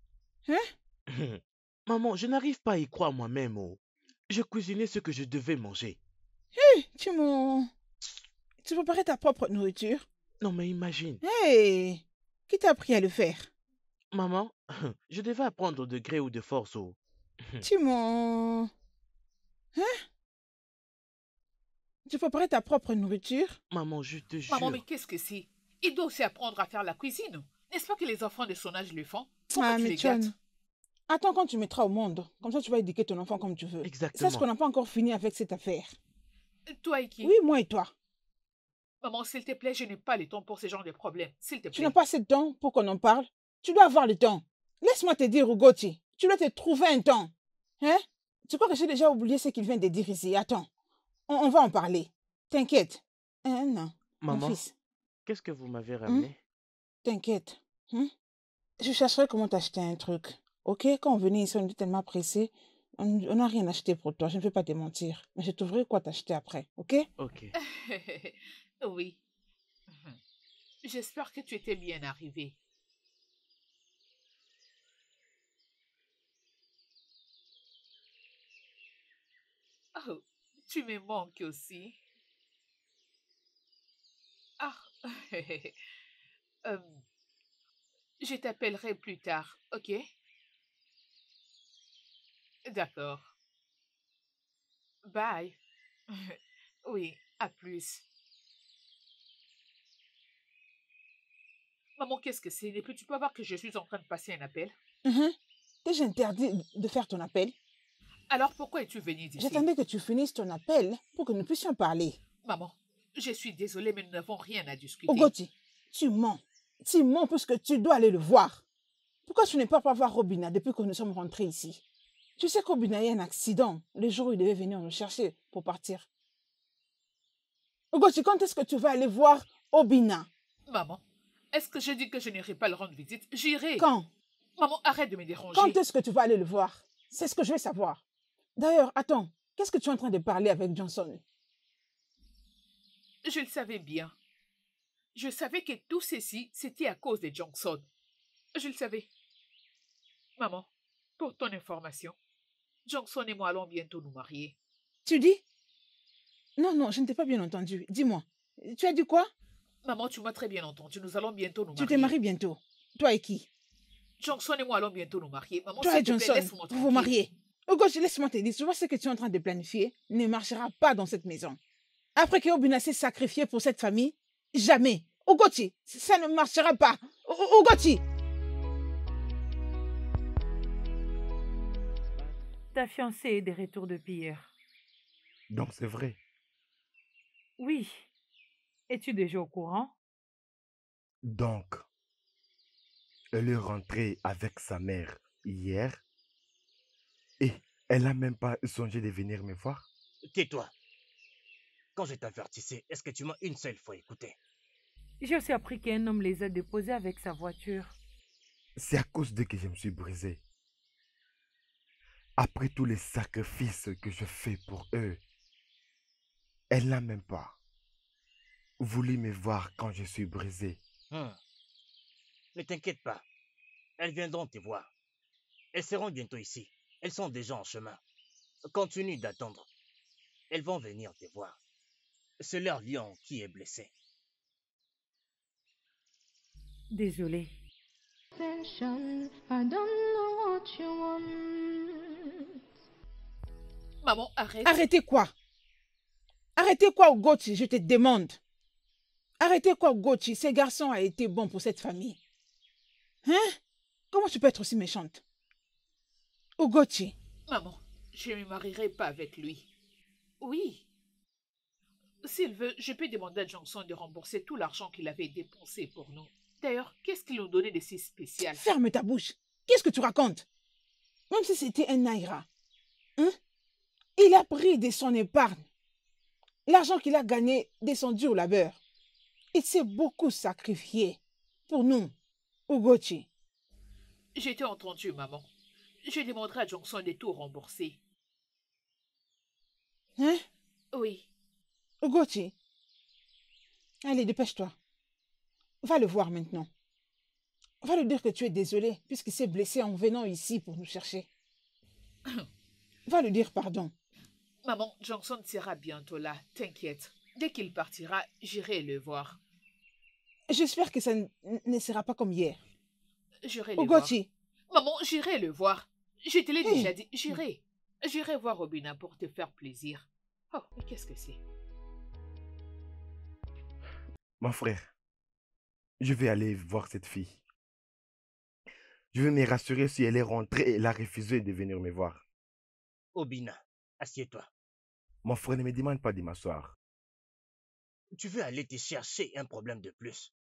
Hein? Maman, je n'arrive pas à y croire moi-même. Oh. Je cuisinais ce que je devais manger. Tu préparais ta propre nourriture? Non, mais imagine. Hey! Qui t'a appris à le faire? Maman, je devais apprendre de gré ou de force. Oh. Timon. Hein? Tu préparais ta propre nourriture? Maman, je te jure. Maman, mais qu'est-ce que c'est? Il doit aussi apprendre à faire la cuisine. N'est-ce pas que les enfants de son âge le font? Pourquoi tu mais les gâtes? John, attends quand tu mettras au monde. Comme ça, tu vas éduquer ton enfant comme tu veux. Exactement. Sache qu'on n'a pas encore fini avec cette affaire. Toi et qui? Oui, moi et toi. Maman, s'il te plaît, je n'ai pas le temps pour ce genre de problème. S'il te Tu plaît. n'as pas assez de temps pour qu'on en parle? Tu dois avoir le temps. Laisse-moi te dire, Ugoti, tu dois te trouver un temps. Hein? Tu crois que j'ai déjà oublié ce qu'il vient de dire ici? Attends, on va en parler. T'inquiète. Non, mon Maman, fils, qu'est-ce que vous m'avez ramené? t'inquiète. Je chercherai comment t'acheter un truc. Ok? Quand on venait ici, on était tellement pressés. On n'a rien acheté pour toi, je ne vais pas te mentir. Mais je trouverai quoi t'acheter après, ok? Ok. Oui. J'espère que tu étais bien arrivé. Oh, tu me manques aussi. Ah, je t'appellerai plus tard, ok? D'accord. Bye. Oui, à plus. Maman, qu'est-ce que c'est? Ne peux-tu pas voir que je suis en train de passer un appel? T'ai-je interdit de faire ton appel? Alors pourquoi es-tu venue d'ici? J'attendais que tu finisses ton appel pour que nous puissions parler. Maman, je suis désolée, mais nous n'avons rien à discuter. Ogoti, tu mens. Tu mens puisque tu dois aller le voir. Pourquoi tu n'es pas voir Robina depuis que nous sommes rentrés ici? Tu sais qu'Obina a eu un accident le jour où il devait venir nous chercher pour partir. Ogoti, quand est-ce que tu vas aller voir Obina? Maman, est-ce que je dis que je n'irai pas le rendre visite? J'irai. Quand? Maman, arrête de me déranger. Quand est-ce que tu vas aller le voir? C'est ce que je veux savoir. D'ailleurs, attends, qu'est-ce que tu es en train de parler avec Johnson? Je le savais bien. Je savais que tout ceci, c'était à cause de Johnson. Je le savais. Maman, pour ton information, Johnson et moi allons bientôt nous marier. Tu dis? Non, je ne t'ai pas bien entendu. Dis-moi, tu as dit quoi? Maman, tu m'as très bien entendu. Nous allons bientôt nous Tu marier. te maries bientôt. Toi et qui? Johnson et moi allons bientôt nous marier. Maman, Toi s'il et te plaît, Johnson, laisse-moi vous vous tranquille. mariez. Ogoti, laisse-moi te dire, tu vois ce que tu es en train de planifier ne marchera pas dans cette maison. Après que Obina s'est sacrifié pour cette famille, jamais. Ogoti, ça ne marchera pas. Ogoti! Ta fiancée est de retour depuis hier. Donc c'est vrai. Oui. Es-tu déjà au courant? Donc, elle est rentrée avec sa mère hier et elle n'a même pas songé de venir me voir. Tais-toi. Quand je t'avertissais, est-ce que tu m'as une seule fois écouté? J'ai aussi appris qu'un homme les a déposés avec sa voiture. C'est à cause d'eux que je me suis brisé. Après tous les sacrifices que je fais pour eux, elle n'a même pas voulu me voir quand je suis brisé. Ne t'inquiète pas. Elles viendront te voir. Elles seront bientôt ici. Elles sont déjà en chemin. Continue d'attendre. Elles vont venir te voir. C'est leur lion qui est blessé. Désolée. Attention, I don't know what you want. Maman, arrête. Arrêtez quoi? Arrêtez quoi, Ogoti, je te demande. Arrêtez quoi, Ogoti, ce garçon a été bon pour cette famille. Hein? Comment tu peux être aussi méchante? Ogoti. Maman, je ne me marierai pas avec lui. Oui. S'il veut, je peux demander à Johnson de rembourser tout l'argent qu'il avait dépensé pour nous. D'ailleurs, qu'est-ce qu'il nous donnait de si spécial? Ferme ta bouche. Qu'est-ce que tu racontes? Même si c'était un naira. Hein? Il a pris de son épargne. L'argent qu'il a gagné descendu au labeur. Il s'est beaucoup sacrifié pour nous, Ogoti. J'ai été entendu, maman. Je demanderai à Johnson de tout rembourser. Hein? Oui. Ogoti. Allez, dépêche-toi. Va le voir maintenant. Va lui dire que tu es désolé puisqu'il s'est blessé en venant ici pour nous chercher. Va lui dire pardon. Maman, Johnson sera bientôt là, t'inquiète. Dès qu'il partira, j'irai le voir. J'espère que ça ne sera pas comme hier. J'irai le voir. Ogoti. Maman, j'irai le voir. Je te l'ai Hey. déjà dit, j'irai. J'irai voir Robina pour te faire plaisir. Oh, mais qu'est-ce que c'est? Mon frère, je vais aller voir cette fille. Je vais me rassurer si elle est rentrée et elle a refusé de venir me voir. Obina, assieds-toi. Mon frère, ne me demande pas de m'asseoir. Tu veux aller te chercher un problème de plus.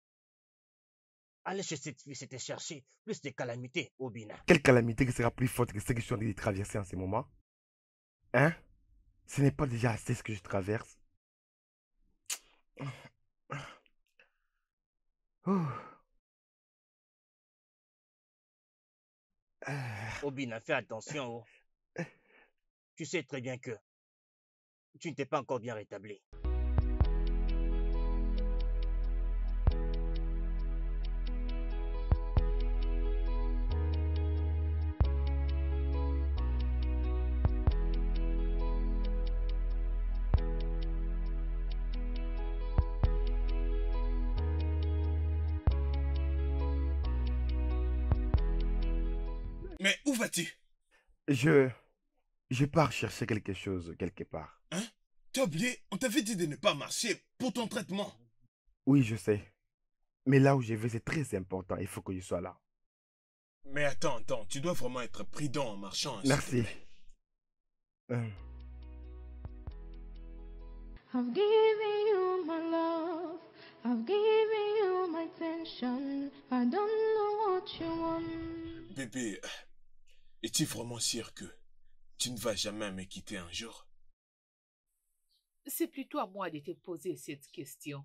Aller chez cette fille, c'est te chercher plus de calamités, Obina. Quelle calamité qui sera plus forte que ce que je suis en train de traverser en ce moment? Hein? Ce n'est pas déjà assez ce que je traverse? Oh. Obina, fais attention. Tu sais très bien que tu ne t'es pas encore bien rétabli. Mais où vas-tu? Je pars chercher quelque chose quelque part. Hein? T'as oublié? On t'avait dit de ne pas marcher pour ton traitement. Oui, je sais. Mais là où je vais, c'est très important. Il faut que je sois là. Mais attends, tu dois vraiment être prudent en marchant, s'il te Merci. plaît. I've given you my love, I've given you my attention. I don't know what you want. Bébé, es-tu vraiment sûr que tu ne vas jamais me quitter un jour? C'est plutôt à moi de te poser cette question.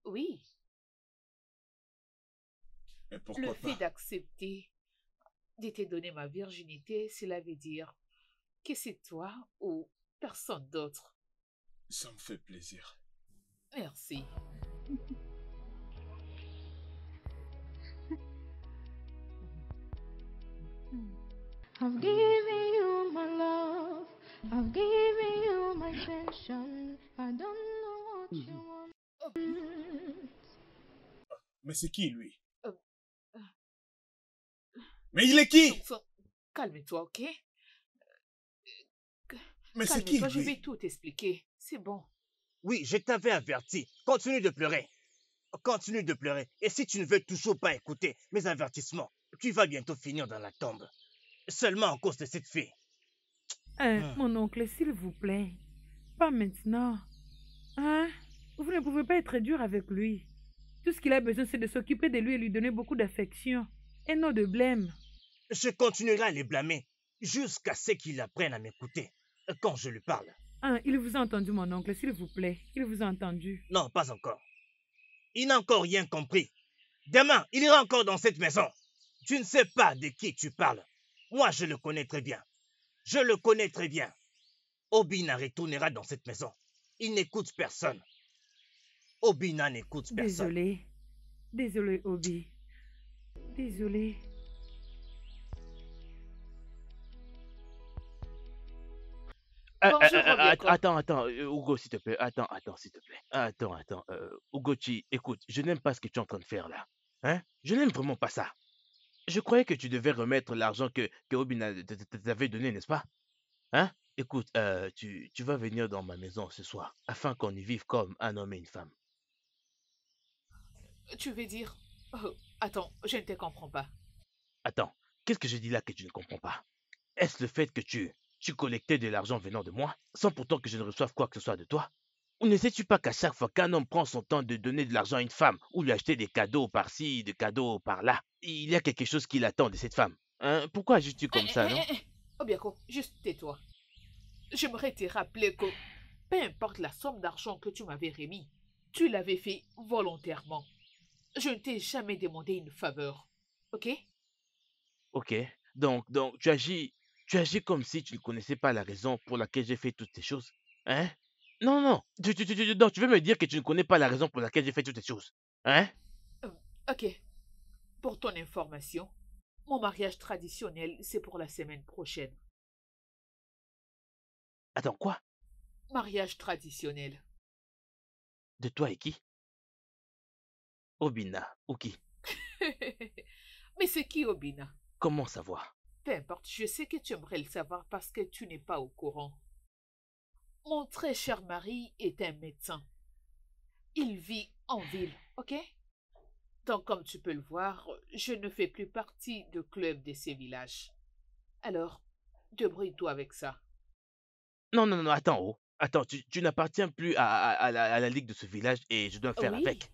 Oui, Mais le pourquoi fait pas? d'accepter de te donner ma virginité, cela veut dire que c'est toi ou personne d'autre. Ça me fait plaisir. Merci. I've given you my love, I've given you my attention. I don't know what you want. Mais c'est qui, lui? Euh, Mais il est qui? Calme-toi, ok? Mais c'est qui, Calme-toi, je vais lui? tout t'expliquer. C'est bon. Oui, je t'avais averti. Continue de pleurer. Continue de pleurer. Et si tu ne veux toujours pas écouter mes avertissements, tu vas bientôt finir dans la tombe. Seulement à cause de cette fille. Mon oncle, s'il vous plaît. Pas maintenant. Hein? Vous ne pouvez pas être dur avec lui. Tout ce qu'il a besoin, c'est de s'occuper de lui et lui donner beaucoup d'affection. Et non de blême. Je continuerai à les blâmer jusqu'à ce qu'il apprenne à m'écouter quand je lui parle. Il vous a entendu, mon oncle, s'il vous plaît. Il vous a entendu. Non, pas encore. Il n'a encore rien compris. Demain, il ira encore dans cette maison. Tu ne sais pas de qui tu parles. Moi, je le connais très bien. Je le connais très bien. Obina retournera dans cette maison. Il n'écoute personne. Obina n'écoute personne. Désolé. Désolé, Obi. Désolé. Bonjour, Obiako. Attends, Hugo, s'il te plaît. Attends, s'il te plaît. Ugochi, écoute, je n'aime pas ce que tu es en train de faire là. Hein? Je n'aime vraiment pas ça. Je croyais que tu devais remettre l'argent que Obina t'avait donné, n'est-ce pas? Hein? Écoute, tu vas venir dans ma maison ce soir, afin qu'on y vive comme un homme et une femme. Tu veux dire... Oh, attends, je ne te comprends pas. Attends, qu'est-ce que je dis là que tu ne comprends pas? Est-ce le fait que tu collectais de l'argent venant de moi, sans pourtant que je ne reçoive quoi que ce soit de toi? Ou ne sais-tu pas qu'à chaque fois qu'un homme prend son temps de donner de l'argent à une femme, ou lui acheter des cadeaux par-ci, des cadeaux par-là, il y a quelque chose qui l'attend de cette femme? Hein? Pourquoi agis-tu comme ça, non? Obiako, juste tais-toi. J'aimerais te rappeler que, peu importe la somme d'argent que tu m'avais remis, tu l'avais fait volontairement. Je ne t'ai jamais demandé une faveur, ok? Ok, donc tu agis comme si tu ne connaissais pas la raison pour laquelle j'ai fait toutes ces choses. Hein? Non, non, tu veux me dire que tu ne connais pas la raison pour laquelle j'ai fait toutes ces choses. Hein? Ok. Pour ton information, mon mariage traditionnel, c'est pour la semaine prochaine. Attends, quoi? Mariage traditionnel. De toi et qui? Obina, ou qui? Mais c'est qui Obina? Comment savoir? Peu importe, je sais que tu aimerais le savoir parce que tu n'es pas au courant. Mon très cher mari est un médecin. Il vit en ville, ok? Donc, comme tu peux le voir, je ne fais plus partie du club de ces villages. Alors, débrouille-toi avec ça. Non, attends, oh. Attends, tu n'appartiens plus à la ligue de ce village et je dois faire Oui. avec.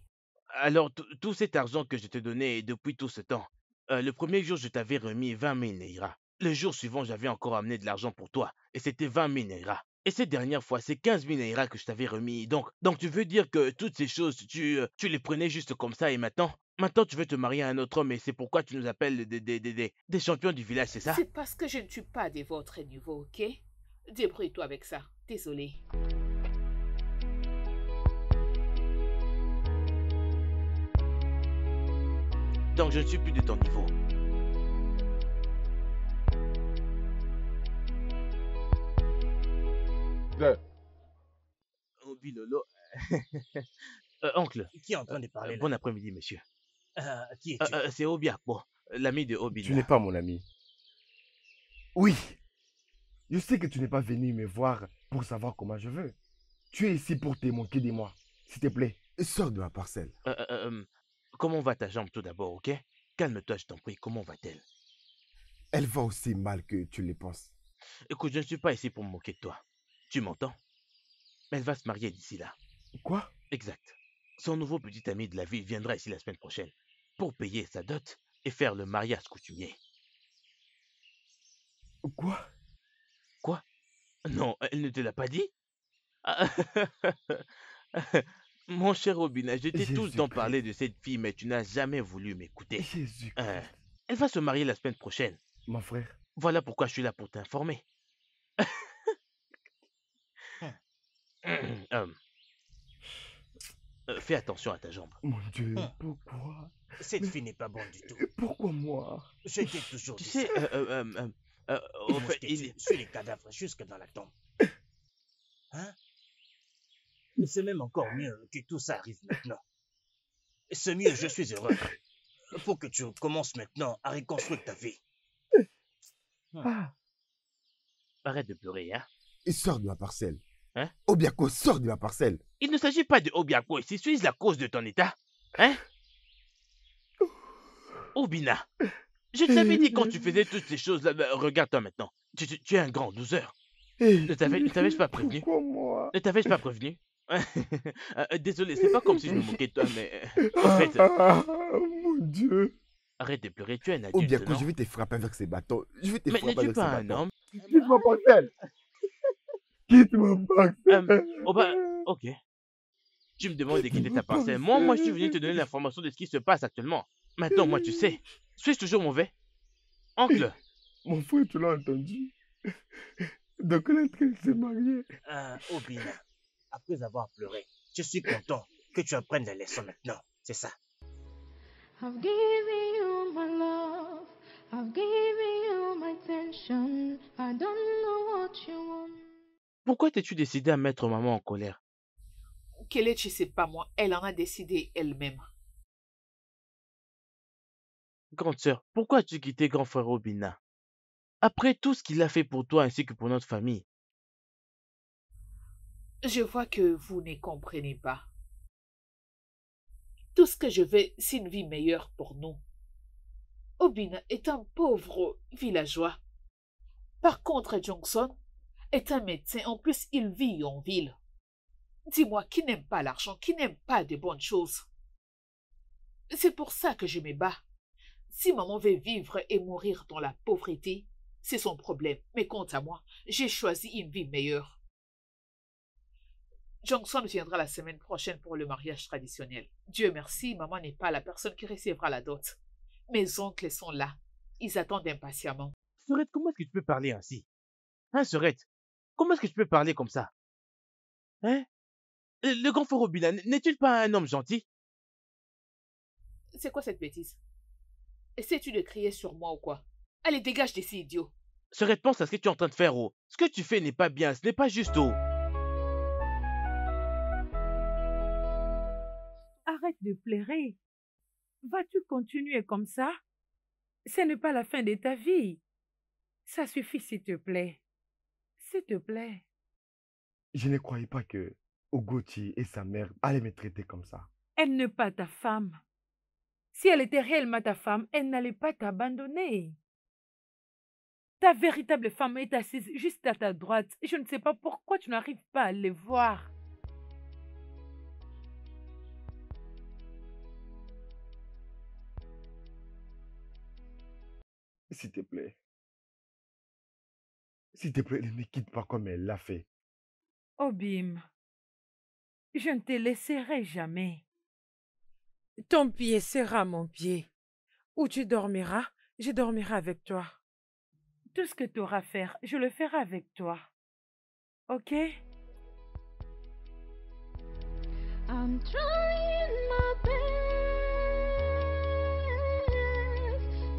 Alors, tout cet argent que je te donnais depuis tout ce temps, le premier jour, je t'avais remis 20 000 Naira. Le jour suivant, j'avais encore amené de l'argent pour toi et c'était 20 000 Naira. Et cette dernière fois, c'est 15 000 Naira que je t'avais remis. Donc tu veux dire que toutes ces choses, tu les prenais juste comme ça et maintenant tu veux te marier à un autre homme et c'est pourquoi tu nous appelles des champions du village, c'est ça? C'est parce que je ne suis pas de votre niveau, ok? Débrouille-toi avec ça. Désolé. Donc je ne suis plus de ton niveau. Oh, Bilolo. Oncle, Qui est en train de parler là? bon après-midi, monsieur. Qui es-tu? C'est Obiakpo, l'ami de Tu Obina. n'es pas mon ami. Oui, je sais que tu n'es pas venu me voir pour savoir comment je veux. Tu es ici pour te moquer de moi. S'il te plaît, sors de ma parcelle. Comment va ta jambe tout d'abord, ok? Calme-toi, je t'en prie, comment va-t-elle? Elle va aussi mal que tu le penses. Écoute, je ne suis pas ici pour me moquer de toi. Tu m'entends? Mais elle va se marier d'ici là. Quoi? Exact. Son nouveau petit ami de la ville viendra ici la semaine prochaine pour payer sa dot et faire le mariage coutumier. Quoi? Quoi? Non, elle ne te l'a pas dit? Ah, Mon cher Robin, je t'ai tout le temps Jésus-Christ. parlé de cette fille, mais tu n'as jamais voulu m'écouter. Euh, Jésus-Christ. Elle va se marier la semaine prochaine. Mon frère, Voilà pourquoi je suis là pour t'informer. Euh, Fais attention à ta jambe. mon Dieu, Hum, pourquoi? Cette Mais fille n'est pas bonne du tout. pourquoi moi? Je t'ai toujours Tu dit ça. sais, Il au fait, suit les cadavres jusque dans la tombe. Hein? C'est même encore mieux que tout ça arrive maintenant. C'est mieux, je suis heureux. Faut que tu commences maintenant à reconstruire ta vie. Ah, arrête de pleurer, hein? il sort de ma parcelle. Hein? Obiako sort de ma parcelle. Il ne s'agit pas de Obiako ici, suis la cause de ton état. Hein? Obina, je te l'avais dit quand tu faisais toutes ces choses-là, regarde-toi maintenant. Tu es un grand loser. Ne t'avais-je pas prévenu? Pourquoi moi? Ne t'avais-je pas prévenu? Désolé, c'est pas comme si je me moquais de toi, mais en fait, Mon Dieu. arrête de pleurer, tu es un adulte, Obiako, non? je vais te frapper avec ces bâtons. Je vais te Mais frapper n'es-tu avec ces pas un bâtons. homme? Quitte ma parcelle. Quitte ma parcelle. Oh bah, ok. Tu me demandes de quitter ta parcelle. Moi, je suis venu te donner l'information de ce qui se passe actuellement. Maintenant, moi, tu sais. Suis-je toujours mauvais? Oncle, Mon frère, tu l'as entendu. Donc, elle est en train de se marier. Obina, après avoir pleuré, je suis content que tu apprennes les leçons maintenant. C'est ça. I've given you my love. I've given you my attention. I don't know what you want. pourquoi t'es-tu décidé à mettre maman en colère? Kelechi, c'est pas moi. Elle en a décidé elle-même. Grande sœur, pourquoi as-tu quitté grand frère Obina? Après tout ce qu'il a fait pour toi ainsi que pour notre famille. Je vois que vous ne comprenez pas. Tout ce que je veux, c'est une vie meilleure pour nous. Obina est un pauvre villageois. Par contre, Johnson est un médecin. En plus, il vit en ville. Dis-moi, qui n'aime pas l'argent, qui n'aime pas de bonnes choses? C'est pour ça que je me bats. Si maman veut vivre et mourir dans la pauvreté, c'est son problème. Mais quant à moi, j'ai choisi une vie meilleure. Johnson viendra la semaine prochaine pour le mariage traditionnel. Dieu merci, maman n'est pas la personne qui recevra la dot. Mes oncles sont là. Ils attendent impatiemment. Sorette, comment est-ce que tu peux parler ainsi? Hein, Sorette? Comment est-ce que tu peux parler comme ça? Hein? Le grand frère Obina, n'est-il pas un homme gentil? C'est quoi cette bêtise? Essaies-tu de crier sur moi ou quoi? Allez, dégage d'ici, idiot. Sorette, pense à ce que tu es en train de faire, oh. Ce que tu fais n'est pas bien, ce n'est pas juste, oh. Arrête de pleurer. Vas-tu continuer comme ça? Ce n'est pas la fin de ta vie. Ça suffit, s'il te plaît. S'il te plaît. Je ne croyais pas que Ogochi et sa mère allaient me traiter comme ça. Elle n'est pas ta femme. Si elle était réellement ta femme, elle n'allait pas t'abandonner. Ta véritable femme est assise juste à ta droite. Je ne sais pas pourquoi tu n'arrives pas à les voir. S'il te plaît. S'il te plaît, ne me quitte pas comme elle l'a fait. Obim, je ne te laisserai jamais. Ton pied sera mon pied. Où tu dormiras, je dormirai avec toi. Tout ce que tu auras à faire, je le ferai avec toi. Ok? I'm trying my best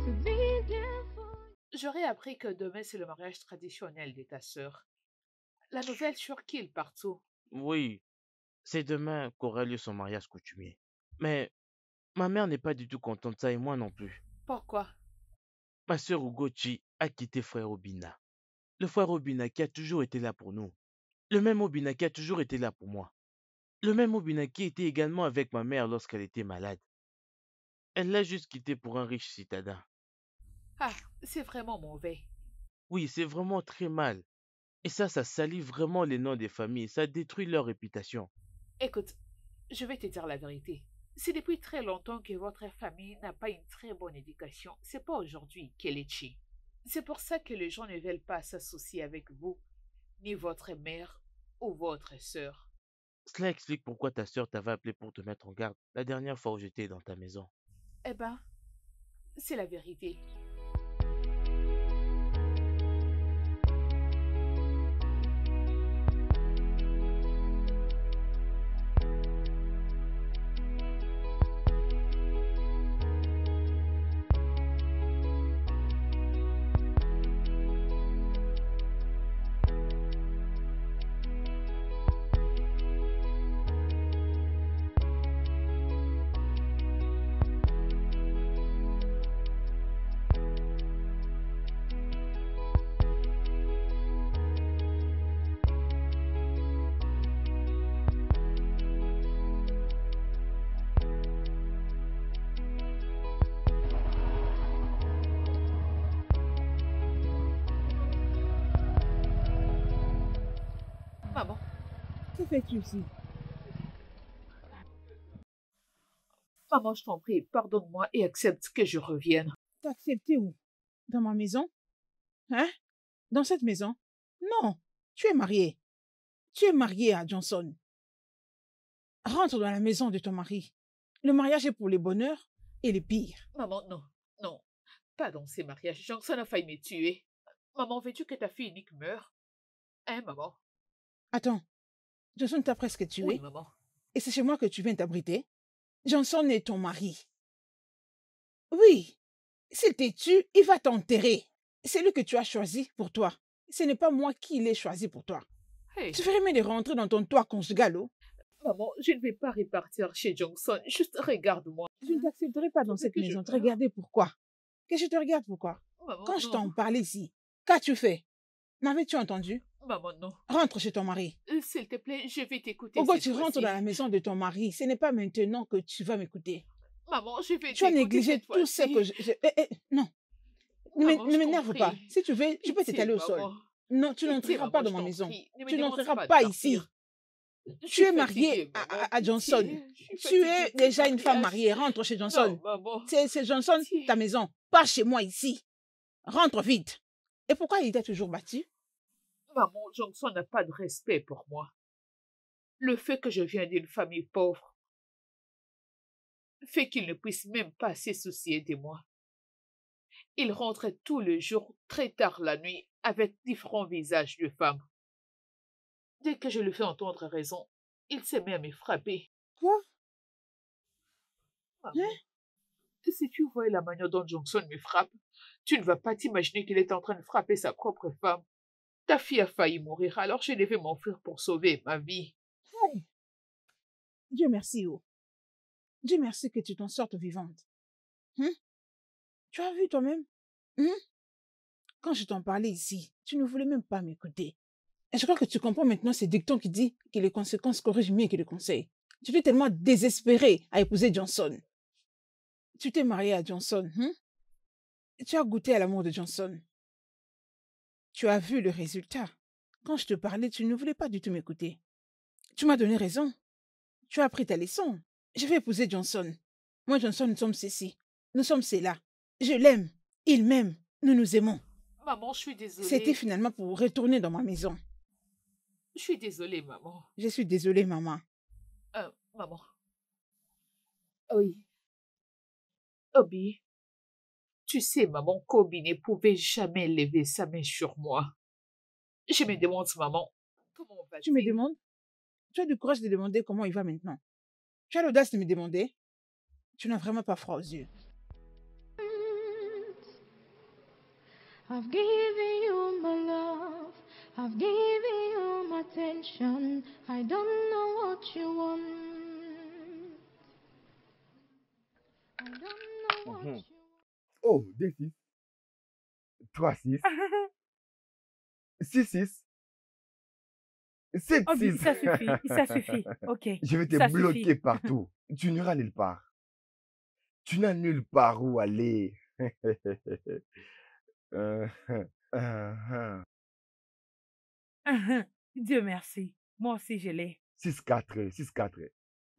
to be there for you. J'aurais appris que demain c'est le mariage traditionnel de ta sœur. La nouvelle sur qui il partout. Oui, c'est demain qu'aura lieu son mariage coutumier. Mais ma mère n'est pas du tout contente de ça et moi non plus. Pourquoi? Ma sœur Ugochi a quitté frère Obina. Le frère Obina qui a toujours été là pour nous. Le même Obina qui a toujours été là pour moi. Le même Obina qui était également avec ma mère lorsqu'elle était malade. Elle l'a juste quitté pour un riche citadin. Ah, c'est vraiment mauvais. Oui, c'est vraiment très mal. Et ça salit vraiment les noms des familles, ça détruit leur réputation. Écoute, je vais te dire la vérité. C'est depuis très longtemps que votre famille n'a pas une très bonne éducation. C'est pas aujourd'hui qu'elle est chi. C'est pour ça que les gens ne veulent pas s'associer avec vous, ni votre mère ou votre sœur. Cela explique pourquoi ta sœur t'avait appelé pour te mettre en garde la dernière fois où j'étais dans ta maison. Eh ben, c'est la vérité. Maman, Que fais-tu ici? maman, je t'en prie, pardonne-moi et accepte que je revienne. T'as accepté où? Dans ma maison? Hein? Dans cette maison? Non, tu es marié. Tu es marié à Johnson. Rentre dans la maison de ton mari. Le mariage est pour les bonheurs et les pires. Maman, non, non, pas dans ces mariages. Johnson a failli me tuer. Maman, veux-tu que ta fille unique meure? Hein, maman? Attends, Johnson t'a presque tué. Oui, maman. Et c'est chez moi que tu viens t'abriter? Johnson est ton mari. Oui, s'il te tue, il va t'enterrer. C'est lui que tu as choisi pour toi. Ce n'est pas moi qui l'ai choisi pour toi. Hey, Tu ferais mieux de rentrer dans ton toit conjugal, oh. maman, je ne vais pas repartir chez Johnson. Juste regarde-moi. Je ne t'accepterai pas dans veux cette que je maison. Te meure? regarder pourquoi? Que je te regarde pourquoi? Maman, Quand je non. t'en parlais ici, qu'as-tu fait? M'avais-tu entendu? Maman, non. Rentre chez ton mari. S'il te plaît, je vais t'écouter. Pourquoi cette tu rentres fois-ci. dans la maison de ton mari? Ce n'est pas maintenant que tu vas m'écouter. Maman, je vais Tu as t'écouter négligé cette tout ce fois-ci. que non. Maman, Ne je t'en m'énerve pas. prie. Si tu veux, tu peux Pitié, t'étaler au sol. maman. Non, tu Pitié, n'entreras pas maman, dans je ma t'en maison. prie. Ne me Tu demande n'entreras pas de pas ici. partir. Je Tu suis es marié fatiguée, maman. à Johnson. Pitié, je suis Tu es fatiguée de déjà ce une femme mariage. mariée. Rentre chez Johnson. Non, maman. C'est Johnson, Pitié. ta maison. Pas chez moi ici. Rentre vite. Et pourquoi il t'a toujours battu? Maman, Johnson n'a pas de respect pour moi. Le fait que je viens d'une famille pauvre fait qu'il ne puisse même pas se soucier de moi. Il rentrait tous les jours, très tard la nuit, avec différents visages de femmes. Dès que je lui fais entendre raison, il se met à me frapper. Quoi? Maman, si tu voyais la manière dont Johnson me frappe, tu ne vas pas t'imaginer qu'il est en train de frapper sa propre femme. Ta fille a failli mourir, alors je devais m'enfuir pour sauver ma vie. Hey. Dieu merci, oh. Dieu merci que tu t'en sortes vivante. Tu as vu toi-même? Quand je t'en parlais ici, tu ne voulais même pas m'écouter. Et je crois que tu comprends maintenant ce dicton qui dit que les conséquences corrigent mieux que les conseils. Tu es tellement désespéré à épouser Johnson. Tu t'es marié à Johnson. Tu as goûté à l'amour de Johnson. Tu as vu le résultat. Quand je te parlais, tu ne voulais pas du tout m'écouter. Tu m'as donné raison. Tu as appris ta leçon. Je vais épouser Johnson. Moi, Johnson, nous sommes ceci. Nous sommes cela. Je l'aime. Il m'aime. Nous nous aimons. Maman, je suis désolée. C'était finalement pour retourner dans ma maison. Je suis désolée, maman. Je suis désolée, maman. Maman. Oui. Obi, tu sais, maman, qu'Obi ne pouvait jamais lever sa main sur moi. Je me demande, maman, comment va-t-il? Tu me demandes? Tu as du courage de demander comment il va maintenant. Tu as l'audace de me demander? Tu n'as vraiment pas froid aux yeux. I've given you my love, I've given you my attention. I don't know what you want. I don't know what you want. Oh, 2-6. 3-6. 6-6. 7-6. Obi, ça suffit, ça suffit. Ok. Je vais te ça bloquer suffit. partout. Tu n'iras nulle part. Tu n'as nulle part où aller. Euh, uh-huh. Dieu merci. Moi aussi, je l'ai. 6-4, 6-4.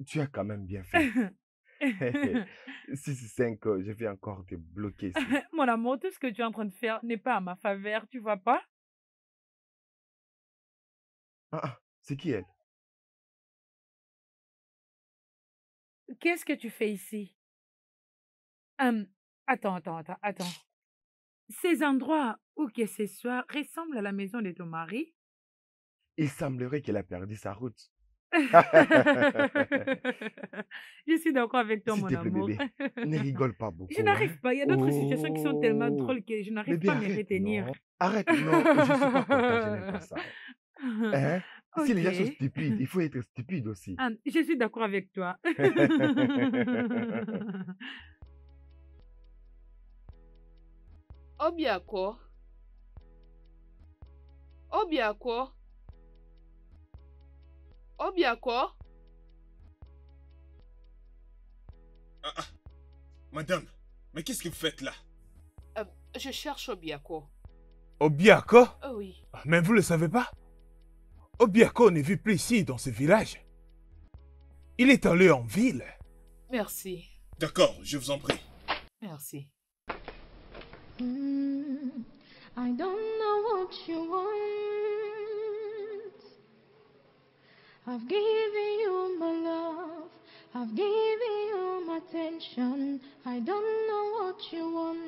Tu as quand même bien fait. 6-5, je vais encore te bloquer ici. Mon amour, tout ce que tu es en train de faire n'est pas à ma faveur, tu vois pas? C'est qui elle? Qu'est-ce que tu fais ici? Attends. Ces endroits où que ce soit ressemblent à la maison de ton mari? Il semblerait qu'elle a perdu sa route. Je suis d'accord avec toi, S'il mon te plaît, amour. bébé, ne rigole pas Je beaucoup, n'arrive hein? pas. Il y a d'autres situations qui sont tellement Oh, drôles que je n'arrive bébé, pas à me arrête, retenir. non. Arrête, non, je suis pas content, je n'aime pas ça. Hein? Si les gens sont Ok. stupides, il faut être stupide aussi. Je suis d'accord avec toi. Obiako. Obiako. Obiako. Madame, mais qu'est-ce que vous faites là? Je cherche Obiako. Obiako? Oui. Mais vous le savez pas? Obiako ne vit plus ici, dans ce village. Il est allé en ville. Merci. D'accord, je vous en prie. Merci. I don't know what you want. I've given you my love. I've given you my attention. I don't know what you want.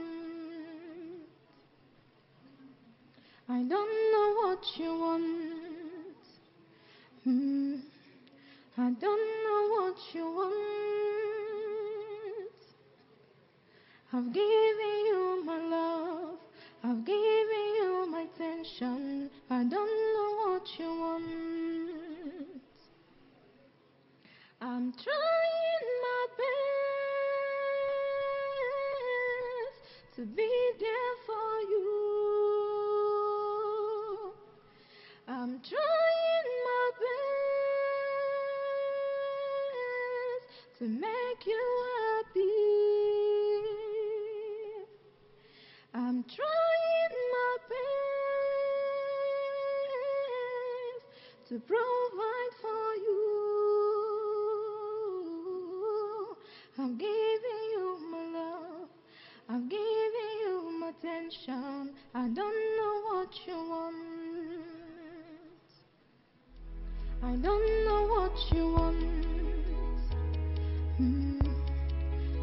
I don't know what you want. I don't know what you want. I've given you my love. I've given you my attention. I don't know what you want. I'm trying my best to be there for you. I'm trying my best to make you happy. I'm trying my best to provide for you. I'm giving you my love. I'm giving you my attention. I don't know what you want. I don't know what you want.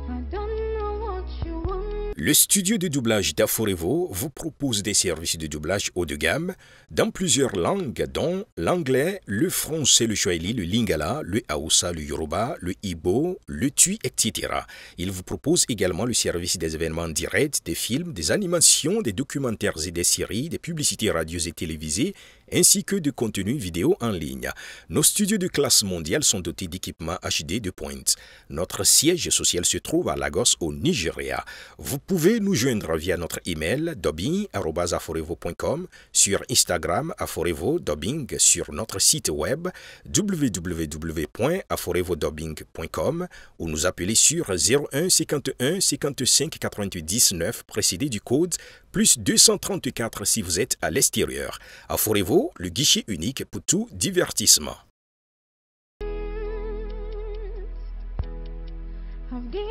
I don't know what you want. Le studio de doublage d'Aforevo vous propose des services de doublage haut de gamme dans plusieurs langues, dont l'anglais, le français, le swahili, le lingala, le haoussa, le yoruba, le igbo, le tui, etc. Il vous propose également le service des événements directs, des films, des animations, des documentaires et des séries, des publicités radios et télévisées, ainsi que de contenus vidéo en ligne. Nos studios de classe mondiale sont dotés d'équipements HD de pointe. Notre siège social se trouve à Lagos, au Nigeria. Vous pouvez nous joindre via notre email dubbing@aforevo.com, sur Instagram aforevo-dubbing, sur notre site web www.aforevodubbing.com ou nous appeler sur 01 51 55 99 précédé du code plus 234 si vous êtes à l'extérieur. Aforevo, le guichet unique pour tout divertissement. I've given